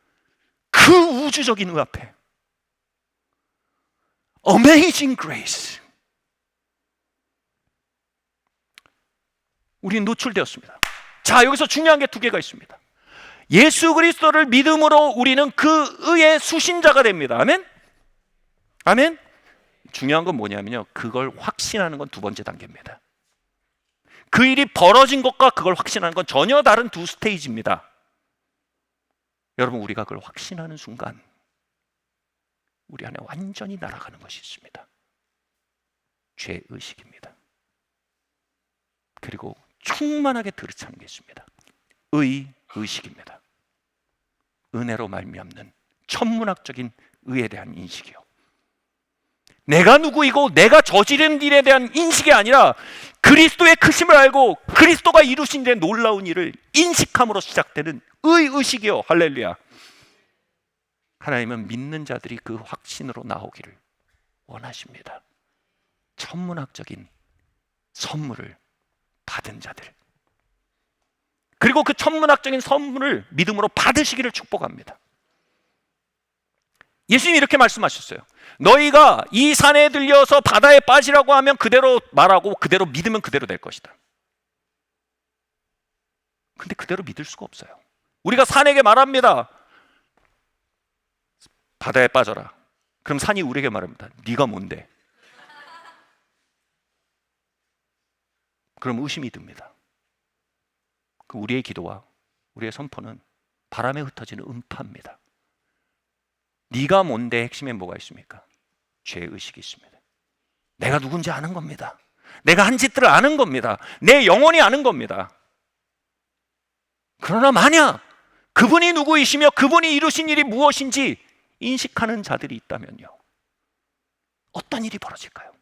Speaker 1: 그 우주적인 의 앞에 Amazing Grace, 우리는 노출되었습니다. 자, 여기서 중요한 게 두 개가 있습니다. 예수 그리스도를 믿음으로 우리는 그 의의 수신자가 됩니다. 아멘? 아멘? 중요한 건 뭐냐면요, 그걸 확신하는 건 두 번째 단계입니다. 그 일이 벌어진 것과 그걸 확신하는 건 전혀 다른 두 스테이지입니다. 여러분, 우리가 그걸 확신하는 순간 우리 안에 완전히 날아가는 것이 있습니다. 죄의식입니다. 그리고 충만하게 들이차는 게 있습니다. 의식입니다. 은혜로 말미암는 천문학적인 의에 대한 인식이요, 내가 누구이고 내가 저지른 일에 대한 인식이 아니라 그리스도의 크심을 알고 그리스도가 이루신 데 놀라운 일을 인식함으로 시작되는 의식이요. 할렐루야. 하나님은 믿는 자들이 그 확신으로 나오기를 원하십니다. 천문학적인 선물을 받은 자들, 그리고 그 천문학적인 선물을 믿음으로 받으시기를 축복합니다. 예수님이 이렇게 말씀하셨어요. 너희가 이 산에 들려서 바다에 빠지라고 하면 그대로 말하고 그대로 믿으면 그대로 될 것이다. 근데 그대로 믿을 수가 없어요. 우리가 산에게 말합니다. 바다에 빠져라. 그럼 산이 우리에게 말합니다. 네가 뭔데? 그럼 의심이 듭니다. 우리의 기도와 우리의 선포는 바람에 흩어지는 음파입니다. 네가 뭔데 핵심에 뭐가 있습니까? 죄의식이 있습니다. 내가 누군지 아는 겁니다. 내가 한 짓들을 아는 겁니다. 내 영혼이 아는 겁니다. 그러나 만약 그분이 누구이시며 그분이 이루신 일이 무엇인지 인식하는 자들이 있다면요, 어떤 일이 벌어질까요?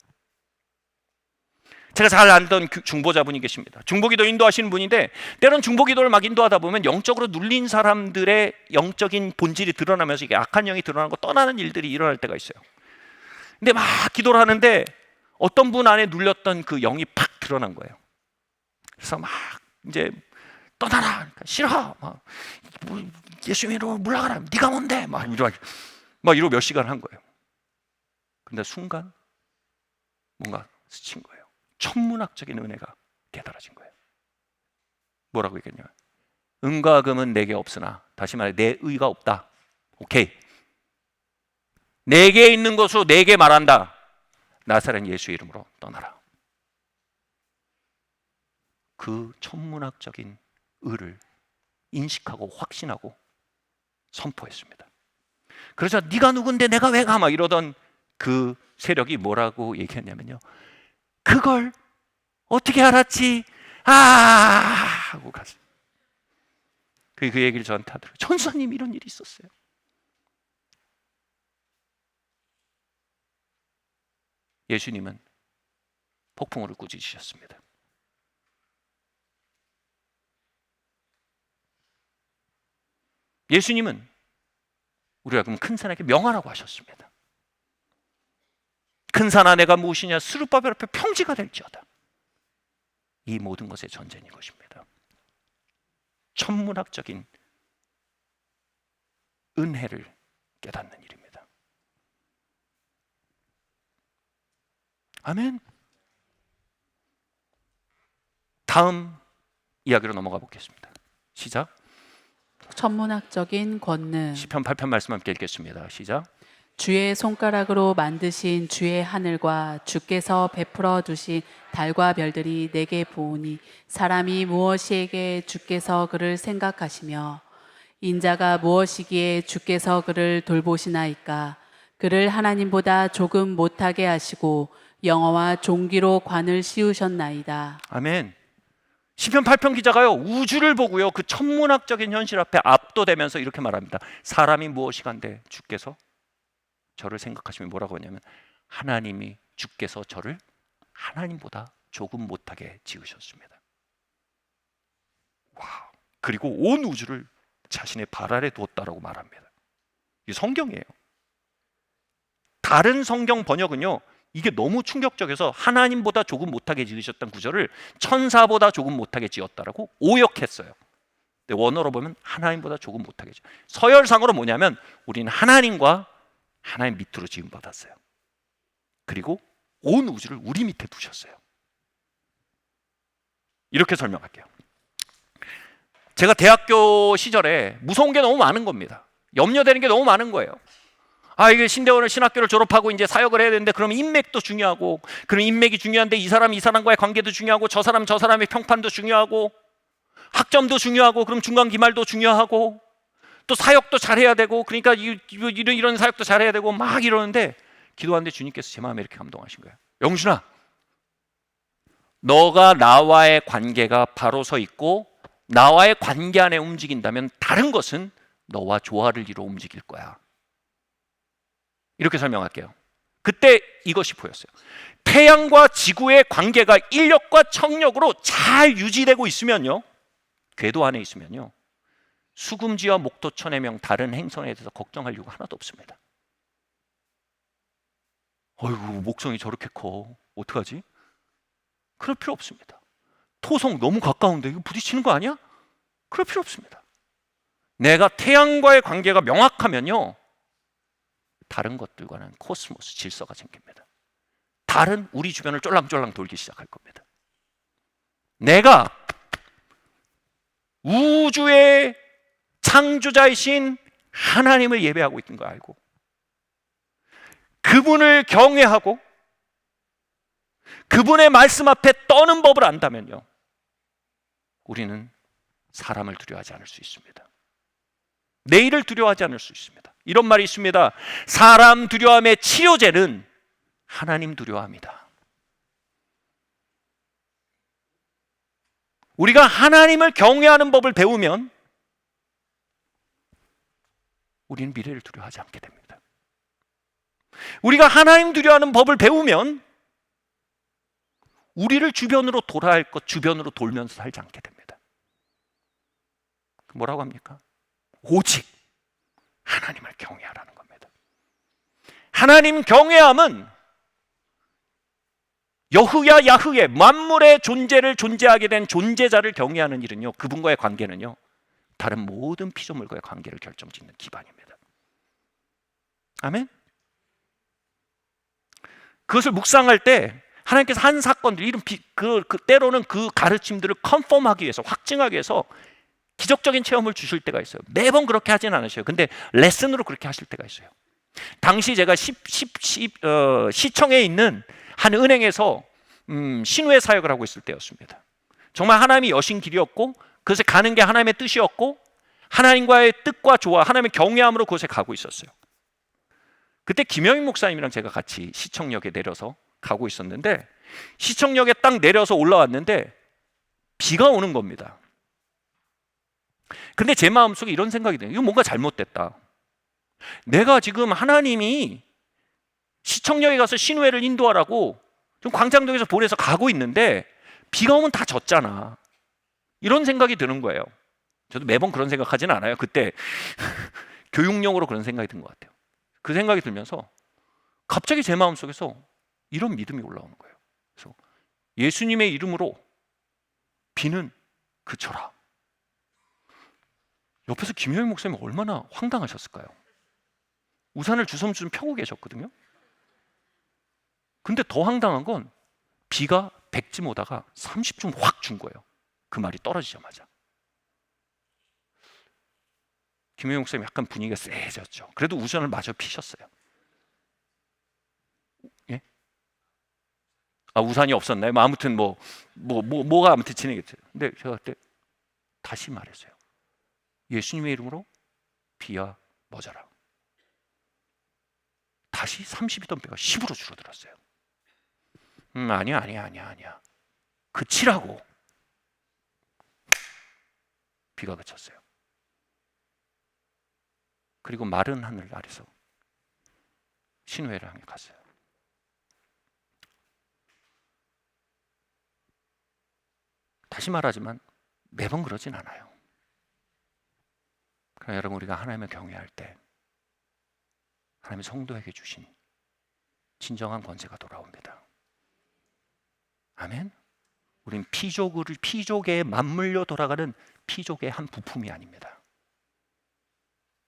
Speaker 1: 제가 잘 알던 중보자분이 계십니다. 중보기도 인도하시는 분인데 때론 중보기도를 막 인도하다 보면 영적으로 눌린 사람들의 영적인 본질이 드러나면서 이게 악한 영이 드러나고 떠나는 일들이 일어날 때가 있어요. 근데 막 기도를 하는데 어떤 분 안에 눌렸던 그 영이 팍 드러난 거예요. 그래서 막 이제 떠나라, 그러니까 싫어, 막 예수님으로 물러가라, 네가 뭔데, 막 이러고 몇 시간 한 거예요. 근데 순간 뭔가 스친 거예요. 천문학적인 은혜가 깨달아진 거예요. 뭐라고 얘기했냐면, 은과 금은 내게 없으나, 다시 말해 내 의가 없다. 오케이, 내게 있는 것으로 내게 말한다. 나사렛 예수의 이름으로 떠나라. 그 천문학적인 의를 인식하고 확신하고 선포했습니다. 그래서 네가 누군데 내가 왜 가? 막 이러던 그 세력이 뭐라고 얘기했냐면요, 그걸 어떻게 알았지? 하고 갔어요. 그 얘기를 저한테 하더라고요. 전사님, 이런 일이 있었어요. 예수님은 폭풍우를 꾸짖으셨습니다. 예수님은 우리가 그럼 큰 산에게 명하라고 하셨습니다. 큰 산아 내가 무엇이냐? 스룹바벨 앞에 평지가 될지어다. 이 모든 것의 전제인 것입니다. 천문학적인 은혜를 깨닫는 일입니다. 아멘. 다음 이야기로 넘어가 보겠습니다. 시작.
Speaker 2: 천문학적인 권능.
Speaker 1: 시편 8편 말씀 함께 읽겠습니다. 시작.
Speaker 2: 주의 손가락으로 만드신 주의 하늘과 주께서 베풀어 두신 달과 별들이 내게 보오니 사람이 무엇이에게 주께서 그를 생각하시며 인자가 무엇이기에 주께서 그를 돌보시나이까. 그를 하나님보다 조금 못하게 하시고 영어와 종기로 관을 씌우셨나이다.
Speaker 1: 아멘. 시편 8편 기자가요, 우주를 보고요, 그 천문학적인 현실 앞에 압도되면서 이렇게 말합니다. 사람이 무엇이간데 주께서 저를 생각하시면 뭐라고 하냐면, 하나님이 주께서 저를 하나님보다 조금 못하게 지으셨습니다. 와, 그리고 온 우주를 자신의 발 아래 두었다라고 말합니다. 이 성경이에요. 다른 성경 번역은요, 이게 너무 충격적이어서 하나님보다 조금 못하게 지으셨던 구절을 천사보다 조금 못하게 지었다라고 오역했어요. 근데 원어로 보면 하나님보다 조금 못하게 지었어요. 서열상으로 뭐냐면 우리는 하나님과 하나님 밑으로 지음받았어요. 그리고 온 우주를 우리 밑에 두셨어요. 이렇게 설명할게요. 제가 대학교 시절에 무서운 게 너무 많은 겁니다. 염려되는 게 너무 많은 거예요. 이게 신대원을 신학교를 졸업하고 이제 사역을 해야 되는데, 그러면 인맥도 중요하고, 그럼 인맥이 중요한데 이 사람 이 사람과의 관계도 중요하고, 저 사람 저 사람의 평판도 중요하고, 학점도 중요하고, 그럼 중간 기말도 중요하고, 또 사역도 잘해야 되고, 그러니까 이런 사역도 잘해야 되고 막 이러는데, 기도하는데 주님께서 제 마음에 이렇게 감동하신 거예요. 영준아, 너가 나와의 관계가 바로 서 있고 나와의 관계 안에 움직인다면 다른 것은 너와 조화를 이루어 움직일 거야. 이렇게 설명할게요. 그때 이것이 보였어요. 태양과 지구의 관계가 인력과 청력으로 잘 유지되고 있으면요, 궤도 안에 있으면요, 수금지와 목토천해명 다른 행성에 대해서 걱정할 이유가 하나도 없습니다. 어이구, 목성이 저렇게 커, 어떡하지? 그럴 필요 없습니다. 토성 너무 가까운데 이거 부딪히는 거 아니야? 그럴 필요 없습니다. 내가 태양과의 관계가 명확하면요, 다른 것들과는 코스모스 질서가 생깁니다. 달은 우리 주변을 쫄랑쫄랑 돌기 시작할 겁니다. 내가 우주의 창조자이신 하나님을 예배하고 있는 거 알고 그분을 경외하고 그분의 말씀 앞에 떠는 법을 안다면요, 우리는 사람을 두려워하지 않을 수 있습니다. 내일을 두려워하지 않을 수 있습니다. 이런 말이 있습니다. 사람 두려움의 치료제는 하나님 두려워합니다. 우리가 하나님을 경외하는 법을 배우면 우리는 미래를 두려워하지 않게 됩니다. 우리가 하나님 두려워하는 법을 배우면 우리를 주변으로 돌아야 할 것 주변으로 돌면서 살지 않게 됩니다. 뭐라고 합니까? 오직 하나님을 경외하라는 겁니다. 하나님 경외함은 여흐야 야흐의 만물의 존재를 존재하게 된 존재자를 경외하는 일은요, 그분과의 관계는요, 다른 모든 피조물과의 관계를 결정짓는 기반입니다. 아멘? 그것을 묵상할 때 하나님께서 한 사건들, 이런 때로는 그 가르침들을 컨펌하기 위해서, 확증하기 위해서 기적적인 체험을 주실 때가 있어요. 매번 그렇게 하진 않으셔요. 근데 레슨으로 그렇게 하실 때가 있어요. 당시 제가 시청에 있는 한 은행에서 신우회 사역을 하고 있을 때였습니다. 정말 하나님이 여신 길이었고 그것에 가는 게 하나님의 뜻이었고 하나님과의 뜻과 조화, 하나님의 경외함으로 그곳에 가고 있었어요. 그때 김영인 목사님이랑 제가 같이 시청역에 내려서 가고 있었는데 시청역에 딱 내려서 올라왔는데 비가 오는 겁니다. 근데 제 마음속에 이런 생각이 드네요. 이거 뭔가 잘못됐다. 내가 지금 하나님이 시청역에 가서 신우회를 인도하라고 좀 광장동에서 보내서 가고 있는데 비가 오면 다 젖잖아. 이런 생각이 드는 거예요. 저도 매번 그런 생각하진 않아요. 그때 교육용으로 그런 생각이 든 것 같아요. 그 생각이 들면서 갑자기 제 마음속에서 이런 믿음이 올라오는 거예요. 그래서 예수님의 이름으로 비는 그쳐라. 옆에서 김효영 목사님이 얼마나 황당하셨을까요? 우산을 주섬주섬 펴고 계셨거든요. 근데 더 황당한 건 비가 100쯤 오다가 30쯤 확 준 거예요. 그 말이 떨어지자마자. 김효영 목사님 약간 분위기가 쎄해졌죠. 그래도 우산을 마저 피셨어요. 예? 아, 우산이 없었나요? 아무튼 뭐가 아무튼 진행했어요. 근데 제가 그때 다시 말했어요. 예수님의 이름으로 비야 멎어라. 다시 30이던 비가 10으로 줄어들었어요. 아니야. 그치라고. 비가 그쳤어요. 그리고 마른 하늘 아래서 신우회를 향해 갔어요. 다시 말하지만 매번 그러진 않아요. 그러나 여러분, 우리가 하나님을 경외할 때 하나님의 성도에게 주신 진정한 권세가 돌아옵니다. 아멘. 우린 피조계에 맞물려 돌아가는 피조계의 한 부품이 아닙니다.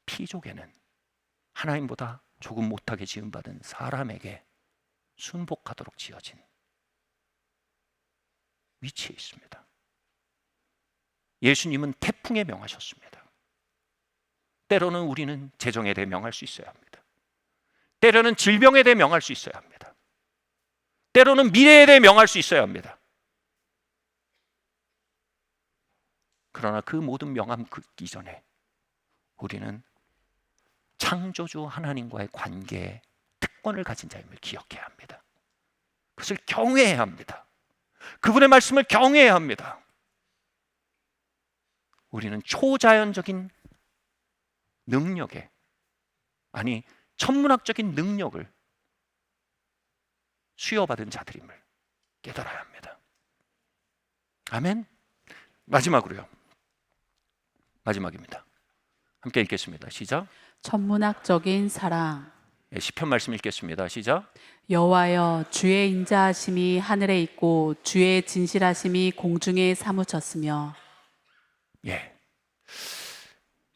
Speaker 1: 피조계는 하나님보다 조금 못하게 지음받은 사람에게 순복하도록 지어진 위치에 있습니다. 예수님은 태풍에 명하셨습니다. 때로는 우리는 재정에 대해 명할 수 있어야 합니다. 때로는 질병에 대해 명할 수 있어야 합니다. 때로는 미래에 대해 명할 수 있어야 합니다. 그러나 그 모든 명함 긋기 전에 우리는 창조주 하나님과의 관계에 특권을 가진 자임을 기억해야 합니다. 그것을 경외해야 합니다. 그분의 말씀을 경외해야 합니다. 우리는 초자연적인 능력에, 아니 천문학적인 능력을 수여받은 자들임을 깨달아야 합니다. 아멘. 마지막입니다. 함께 읽겠습니다. 시작.
Speaker 2: 천문학적인 사랑.
Speaker 1: 시편 말씀 읽겠습니다. 시작.
Speaker 2: 여호와여, 주의 인자하심이 하늘에 있고 주의 진실하심이 공중에 사무쳤으며.
Speaker 1: 예.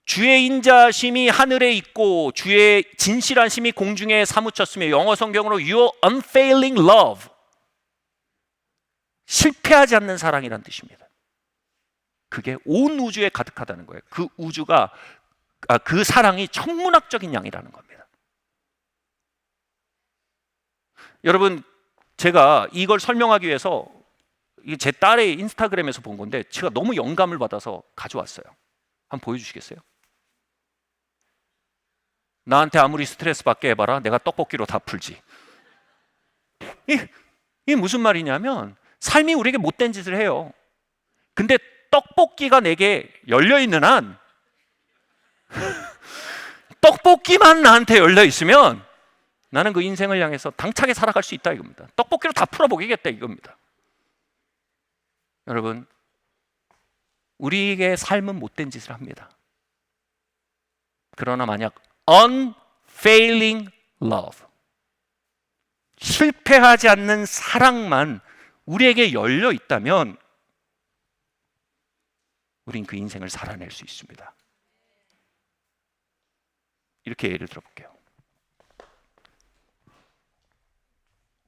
Speaker 1: 주의 인자심이 하늘에 있고 주의 진실한 심이 공중에 사무쳤으며, 영어 성경으로 Your unfailing love, 실패하지 않는 사랑이란 뜻입니다. 그게 온 우주에 가득하다는 거예요. 그 우주가 그 사랑이 천문학적인 양이라는 겁니다. 여러분, 제가 이걸 설명하기 위해서 제 딸의 인스타그램에서 본 건데 제가 너무 영감을 받아서 가져왔어요. 한번 보여주시겠어요? 나한테 아무리 스트레스 받게 해봐라, 내가 떡볶이로 다 풀지. 이게 무슨 말이냐면, 삶이 우리에게 못된 짓을 해요. 근데 떡볶이가 내게 열려있는 한, 떡볶이만 나한테 열려있으면 나는 그 인생을 향해서 당차게 살아갈 수 있다 이겁니다. 떡볶이로 다 풀어보겠다 이겁니다. 여러분, 우리에게 삶은 못된 짓을 합니다. 그러나 만약 unfailing love, 실패하지 않는 사랑만 우리에게 열려 있다면 우린 그 인생을 살아낼 수 있습니다. 이렇게 예를 들어볼게요.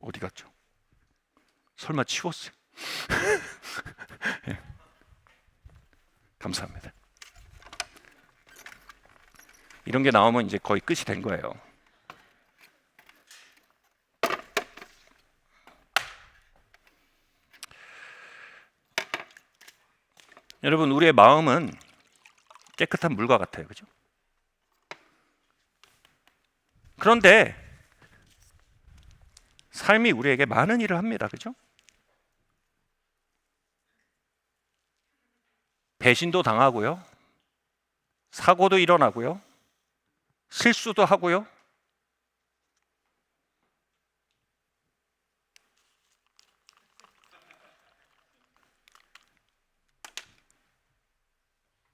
Speaker 1: 어디 갔죠? 설마 치웠어요? 네. 감사합니다. 이런 게 나오면 이제 거의 끝이 된 거예요. 여러분, 우리의 마음은 깨끗한 물과 같아요. 그죠? 그런데 삶이 우리에게 많은 일을 합니다. 그죠? 배신도 당하고요. 사고도 일어나고요. 실수도 하고요.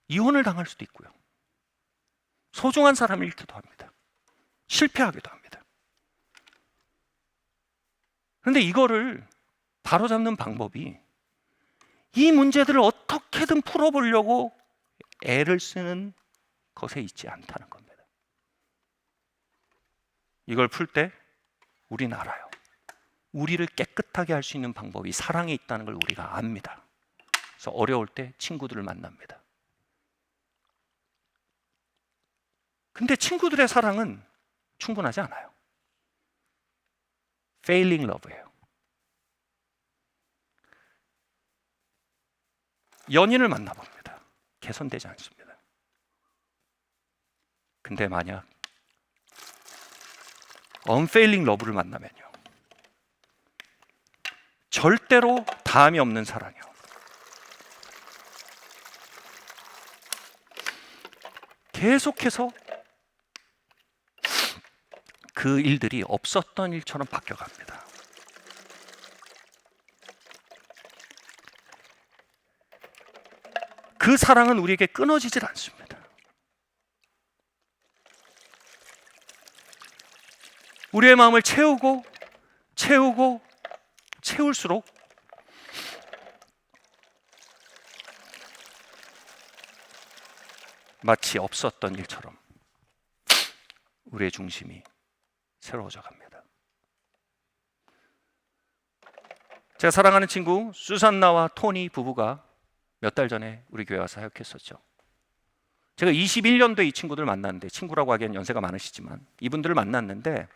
Speaker 1: 이혼을 당할 수도 있고요. 소중한 사람을 잃기도 합니다. 실패하기도 합니다. 그런데 이거를 바로잡는 방법이 이 문제들을 어떻게든 풀어보려고 애를 쓰는 것에 있지 않다는 겁니다. 이걸 풀 때 우리는 알아요. 우리를 깨끗하게 할 수 있는 방법이 사랑에 있다는 걸 우리가 압니다. 그래서 어려울 때 친구들을 만납니다. 근데 친구들의 사랑은 충분하지 않아요. failing love예요. 연인을 만나봅니다. 개선되지 않습니다. 근데 만약 unfailing love를 만나면요, 절대로 다함이 없는 사랑이요, 계속해서 그 일들이 없었던 일처럼 바뀌어갑니다. 그 사랑은 우리에게 끊어지질 않습니다. 우리의 마음을 채우고 채울수록 마치 없었던 일처럼 우리의 중심이 새로워져 갑니다. 제가 사랑하는 친구 수산나와 토니 부부가 몇 달 전에 우리 교회 와서 사역했었죠. 제가 21년도에 이 친구들 만났는데, 친구라고 하기엔 연세가 많으시지만 이분들을 만났는데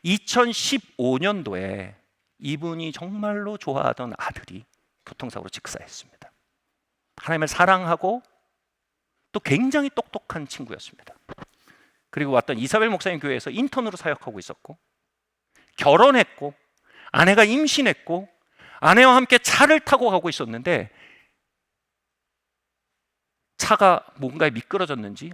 Speaker 1: 2015년도에 이분이 정말로 좋아하던 아들이 교통사고로 직사했습니다. 하나님을 사랑하고 또 굉장히 똑똑한 친구였습니다. 그리고 왔던 이사벨 목사님 교회에서 인턴으로 사역하고 있었고, 결혼했고, 아내가 임신했고, 아내와 함께 차를 타고 가고 있었는데 차가 뭔가에 미끄러졌는지,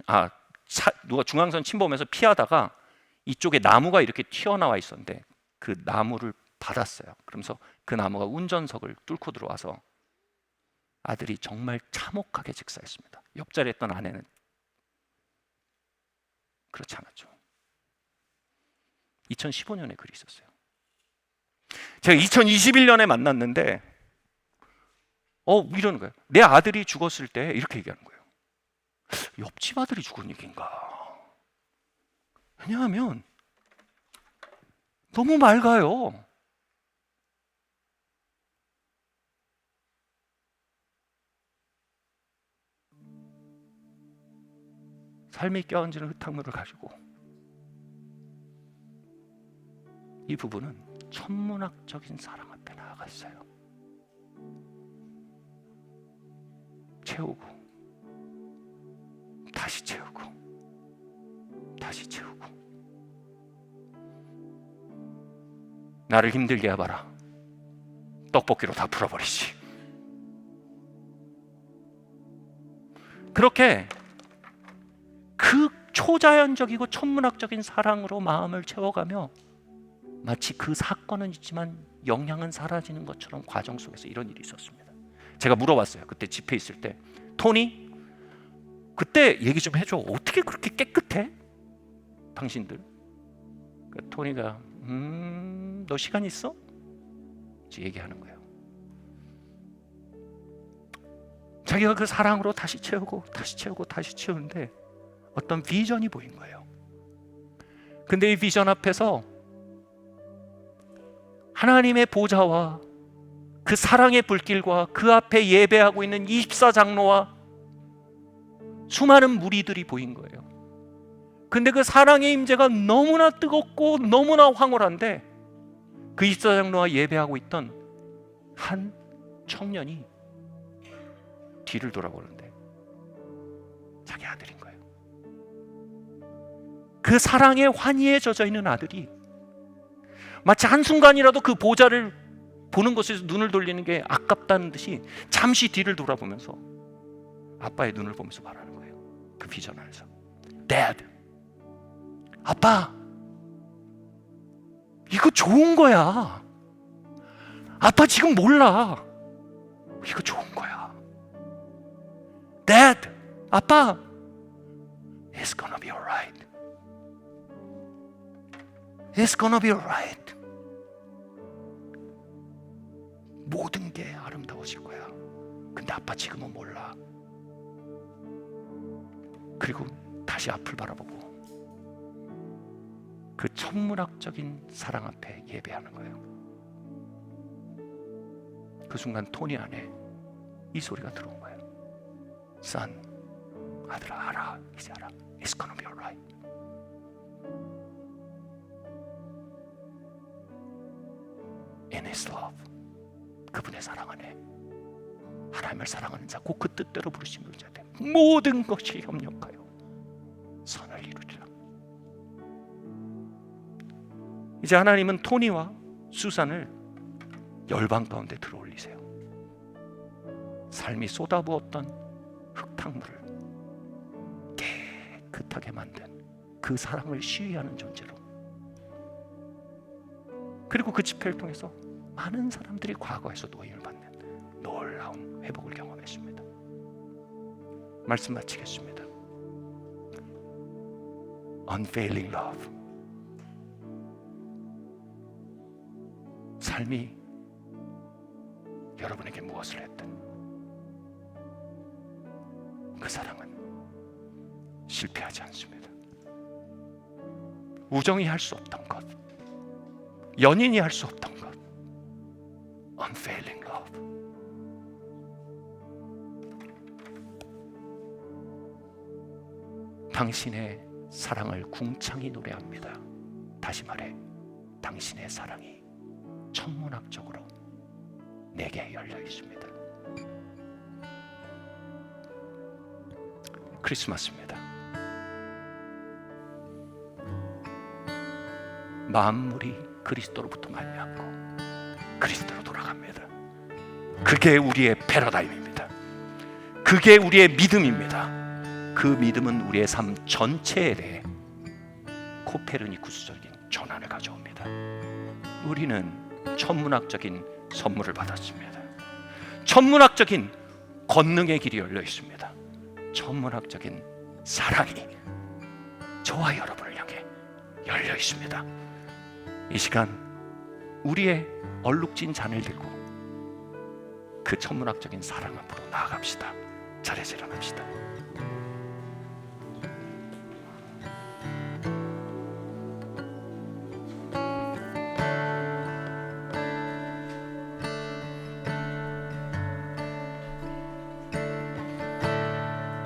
Speaker 1: 누가 중앙선 침범해서 피하다가 이쪽에 나무가 이렇게 튀어나와 있었는데 그 나무를 받았어요. 그러면서 그 나무가 운전석을 뚫고 들어와서 아들이 정말 참혹하게 직사했습니다. 옆자리에 있던 아내는 그렇지 않았죠. 2015년에 글이 있었어요. 제가 2021년에 만났는데 이러는 거예요. 내 아들이 죽었을 때 이렇게 얘기하는 거예요. 옆집 아들이 죽은 얘기인가? 왜냐하면 너무 맑아요. 삶이 껴얹은 흙탕물을 가지고 이 부부는 천문학적인 사랑 앞에 나아갔어요. 채우고 다시 채우고 다시 채우고. 나를 힘들게 해봐라. 떡볶이로 다 풀어버리지. 그렇게 그 초자연적이고 천문학적인 사랑으로 마음을 채워가며 마치 그 사건은 있지만 영향은 사라지는 것처럼 과정 속에서 이런 일이 있었습니다. 제가 물어봤어요. 그때 집회 있을 때, 토니, 그때 얘기 좀 해줘. 어떻게 그렇게 깨끗해? 당신들. 그 토니가 너 시간 있어? 얘기하는 거예요. 자기가 그 사랑으로 다시 채우고 다시 채우고 다시 채우는데 어떤 비전이 보인 거예요. 근데 이 비전 앞에서 하나님의 보좌와 그 사랑의 불길과 그 앞에 예배하고 있는 24장로와 수많은 무리들이 보인 거예요. 근데 그 사랑의 임재가 너무나 뜨겁고 너무나 황홀한데 그 24장로와 예배하고 있던 한 청년이 뒤를 돌아보는데 자기 아들인 거예요. 그 사랑의 환희에 젖어 있는 아들이 마치 한순간이라도 그 보좌를 보는 것에서 눈을 돌리는 게 아깝다는 듯이 잠시 뒤를 돌아보면서 아빠의 눈을 보면서 말하는 거예요. 그 비전 안에서, Dad, 아빠, 이거 좋은 거야. 아빠 지금 몰라. 이거 좋은 거야. Dad, 아빠, It's gonna be alright. It's gonna be alright. 모든 게 아름다워질 거야. 근데 아빠 지금은 몰라. 그리고 다시 앞을 바라보고 그 천문학적인 사랑 앞에 예배하는 거예요. 그 순간 토니 안에 이 소리가 들어온 거예요. Son, 아들아, 알아, 이제 알아. It's gonna be alright. In His love, 그분의 사랑 안에 하나님을 사랑하는 자, 곧 그 뜻대로 부르심을 자들 모든 것이 협력하여 선을 이루리라. 이제 하나님은 토니와 수산을 열방 가운데 들어올리세요. 삶이 쏟아부었던 흙탕물을 깨끗하게 만든 그 사랑을 시위하는 존재로, 그리고 그 집회를 통해서 많은 사람들이 과거에서 노임을 받는 놀라운 회복을 경험했습니다. 말씀 마치겠습니다. Unfailing love. 삶이 여러분에게 무엇을 했든 그 사랑은 실패하지 않습니다. 우정이 할 수 없던 것, 연인이 할 수 없던 것, Unfailing love. 당신의 사랑을 궁창히 노래합니다. 다시 말해, 당신의 사랑이 천문학적으로 내게 열려 있습니다. 크리스마스입니다. 만물이 그리스도로부터 말미암고 그리스도로 돌아갑니다. 그게 우리의 패러다임입니다. 그게 우리의 믿음입니다. 그 믿음은 우리의 삶 전체에 대해 코페르니쿠스적인 전환을 가져옵니다. 우리는 천문학적인 선물을 받았습니다. 천문학적인 권능의 길이 열려 있습니다. 천문학적인 사랑이 저와 여러분을 향해 열려 있습니다. 이 시간 우리의 얼룩진 잔을 들고 그 천문학적인 사랑 앞으로 나아갑시다. 자리에서 일어납시다.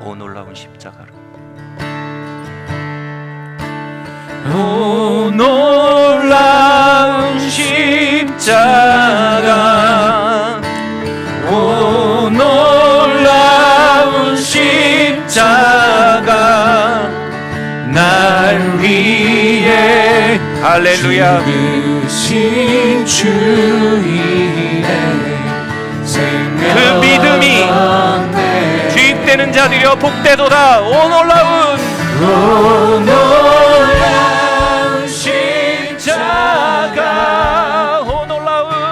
Speaker 1: 오 놀라운 십자가를, 오 놀라운 십자가, 오 놀라운 십자가, 날 위해 할렐루야
Speaker 3: 죽으신 주의
Speaker 1: 그 믿음이 주입되는 자들이여 복되도다. 오 놀라운 십자가, 오 놀라운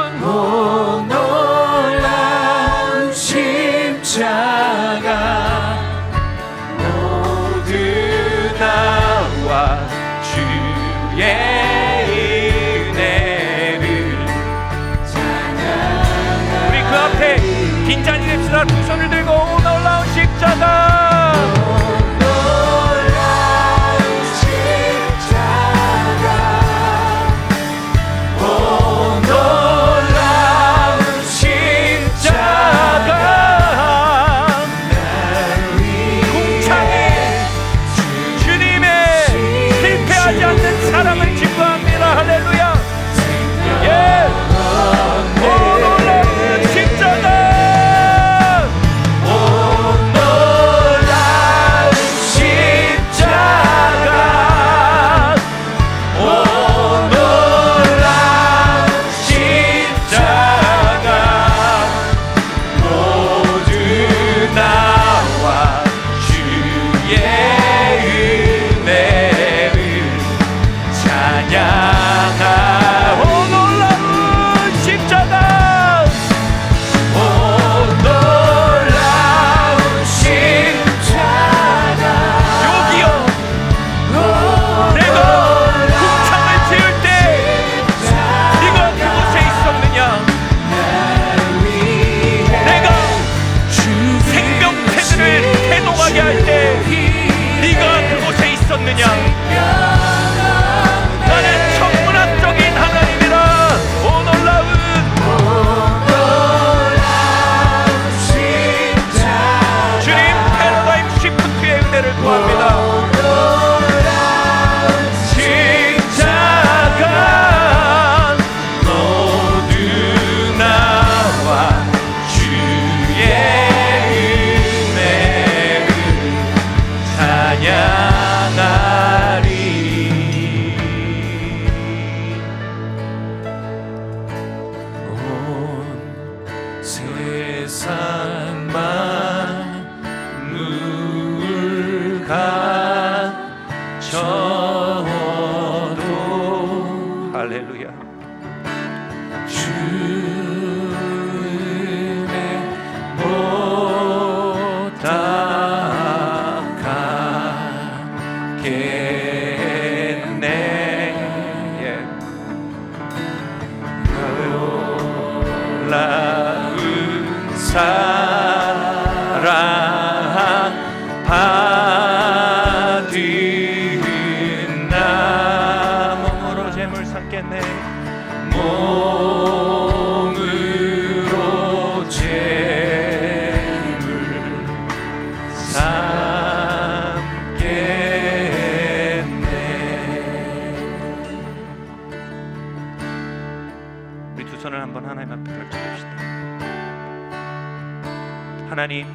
Speaker 3: 십자가
Speaker 1: 모두 나와 주의 은혜를 우리 그 앞에 빈잔이 됩시다. 두 손을 들고 오 놀라운 십자가, 사랑을 기뻐합니다. 할렐루야. 예. 오 놀라운 십자가, 오 놀라운 십자가, 오 놀라운 십자가, 모두 나와 주의 찬양하. 오 놀라운 십자가, 오 놀라운 십자가, 여기요 내가 궁창을 지을 때 네가 그곳에 있었느냐, 내가 생명체들을 태동하게 할 때 네가 그곳에 있었느냐. 나는 천문학적인 하나님이라. 오 놀라운 십자가, 주님 패러다임 시프트의 은혜를 구합니다. 십자가 모두 나와 주의 은혜를 찬양하리.
Speaker 3: 세상 만물 갖춰도
Speaker 1: 할렐루야.
Speaker 3: 주의 못 닦아겠네.
Speaker 1: 예.
Speaker 3: 놀라운 사랑 받은 나
Speaker 1: 몸으로 재물 삼겠네.
Speaker 3: 몸으로 재물 삼겠네.
Speaker 1: 우리 두 손을 한번 하나님 앞에 펼쳐봅시다. 하나님,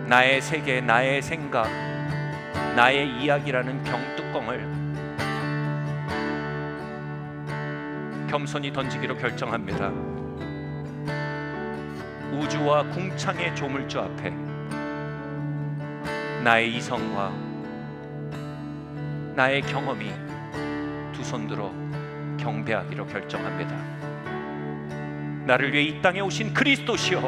Speaker 1: 나의 세계, 나의 생각, 나의 이야기라는 병뚜껑을 겸손히 던지기로 결정합니다. 우주와 궁창의 조물주 앞에 나의 이성과 나의 경험이 두 손 들어 경배하기로 결정합니다. 나를 위해 이 땅에 오신 그리스도시여,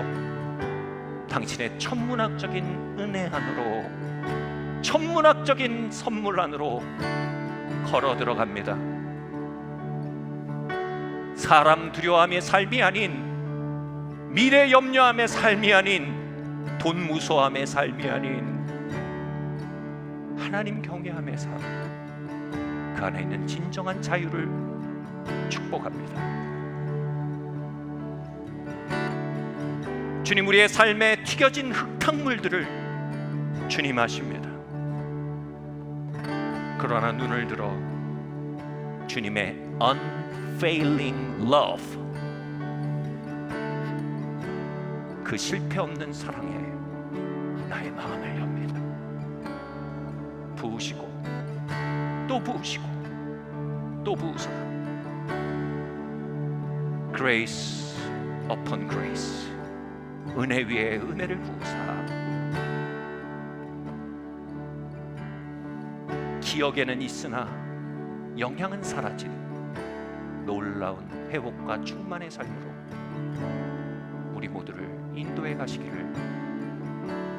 Speaker 1: 당신의 천문학적인 은혜 안으로, 천문학적인 선물 안으로 걸어 들어갑니다. 사람 두려워함의 삶이 아닌, 미래 염려함의 삶이 아닌, 돈 무서워함의 삶이 아닌 하나님 경외함의 삶, 그 안에 있는 진정한 자유를 축복합니다. 주님, 우리의 삶에 튀겨진 흙탕물들을 주님 아십니다. 그러나 눈을 들어 주님의 unfailing love, 그 실패 없는 사랑에 나의 마음을 엽니다. 부으시고 또 부으시고 또 부으사, grace upon grace, 은혜 위에 은혜를 부으사, 기억에는 있으나 영향은 사라진 놀라운 회복과 충만의 삶으로 우리 모두를 인도해 가시기를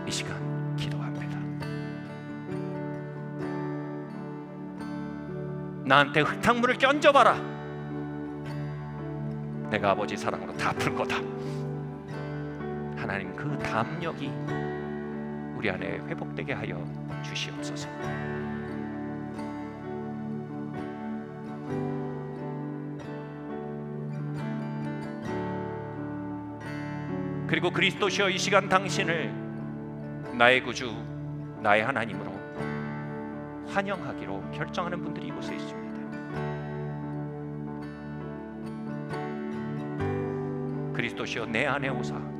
Speaker 1: 이 시간 기도합니다. 나한테 흙탕물을 끼얹어봐라. 내가 아버지 사랑으로 다 풀 거다. 하나님, 그 담력이 우리 안에 회복되게 하여 주시옵소서. 그리고 그리스도시여, 이 시간 당신을 나의 구주, 나의 하나님으로 환영하기로 결정하는 분들이 이곳에 있습니다. 그리스도시여, 내 안에 오사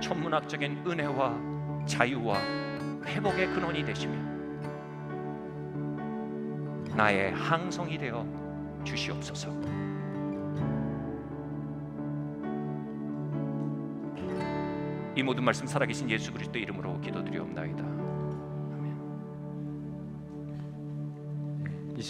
Speaker 1: 천문학적인 은혜와 자유와 회복의 근원이 되시며 나의 항성이 되어 주시옵소서. 이 모든 말씀 살아계신 예수 그리스도 이름으로 기도드리옵나이다.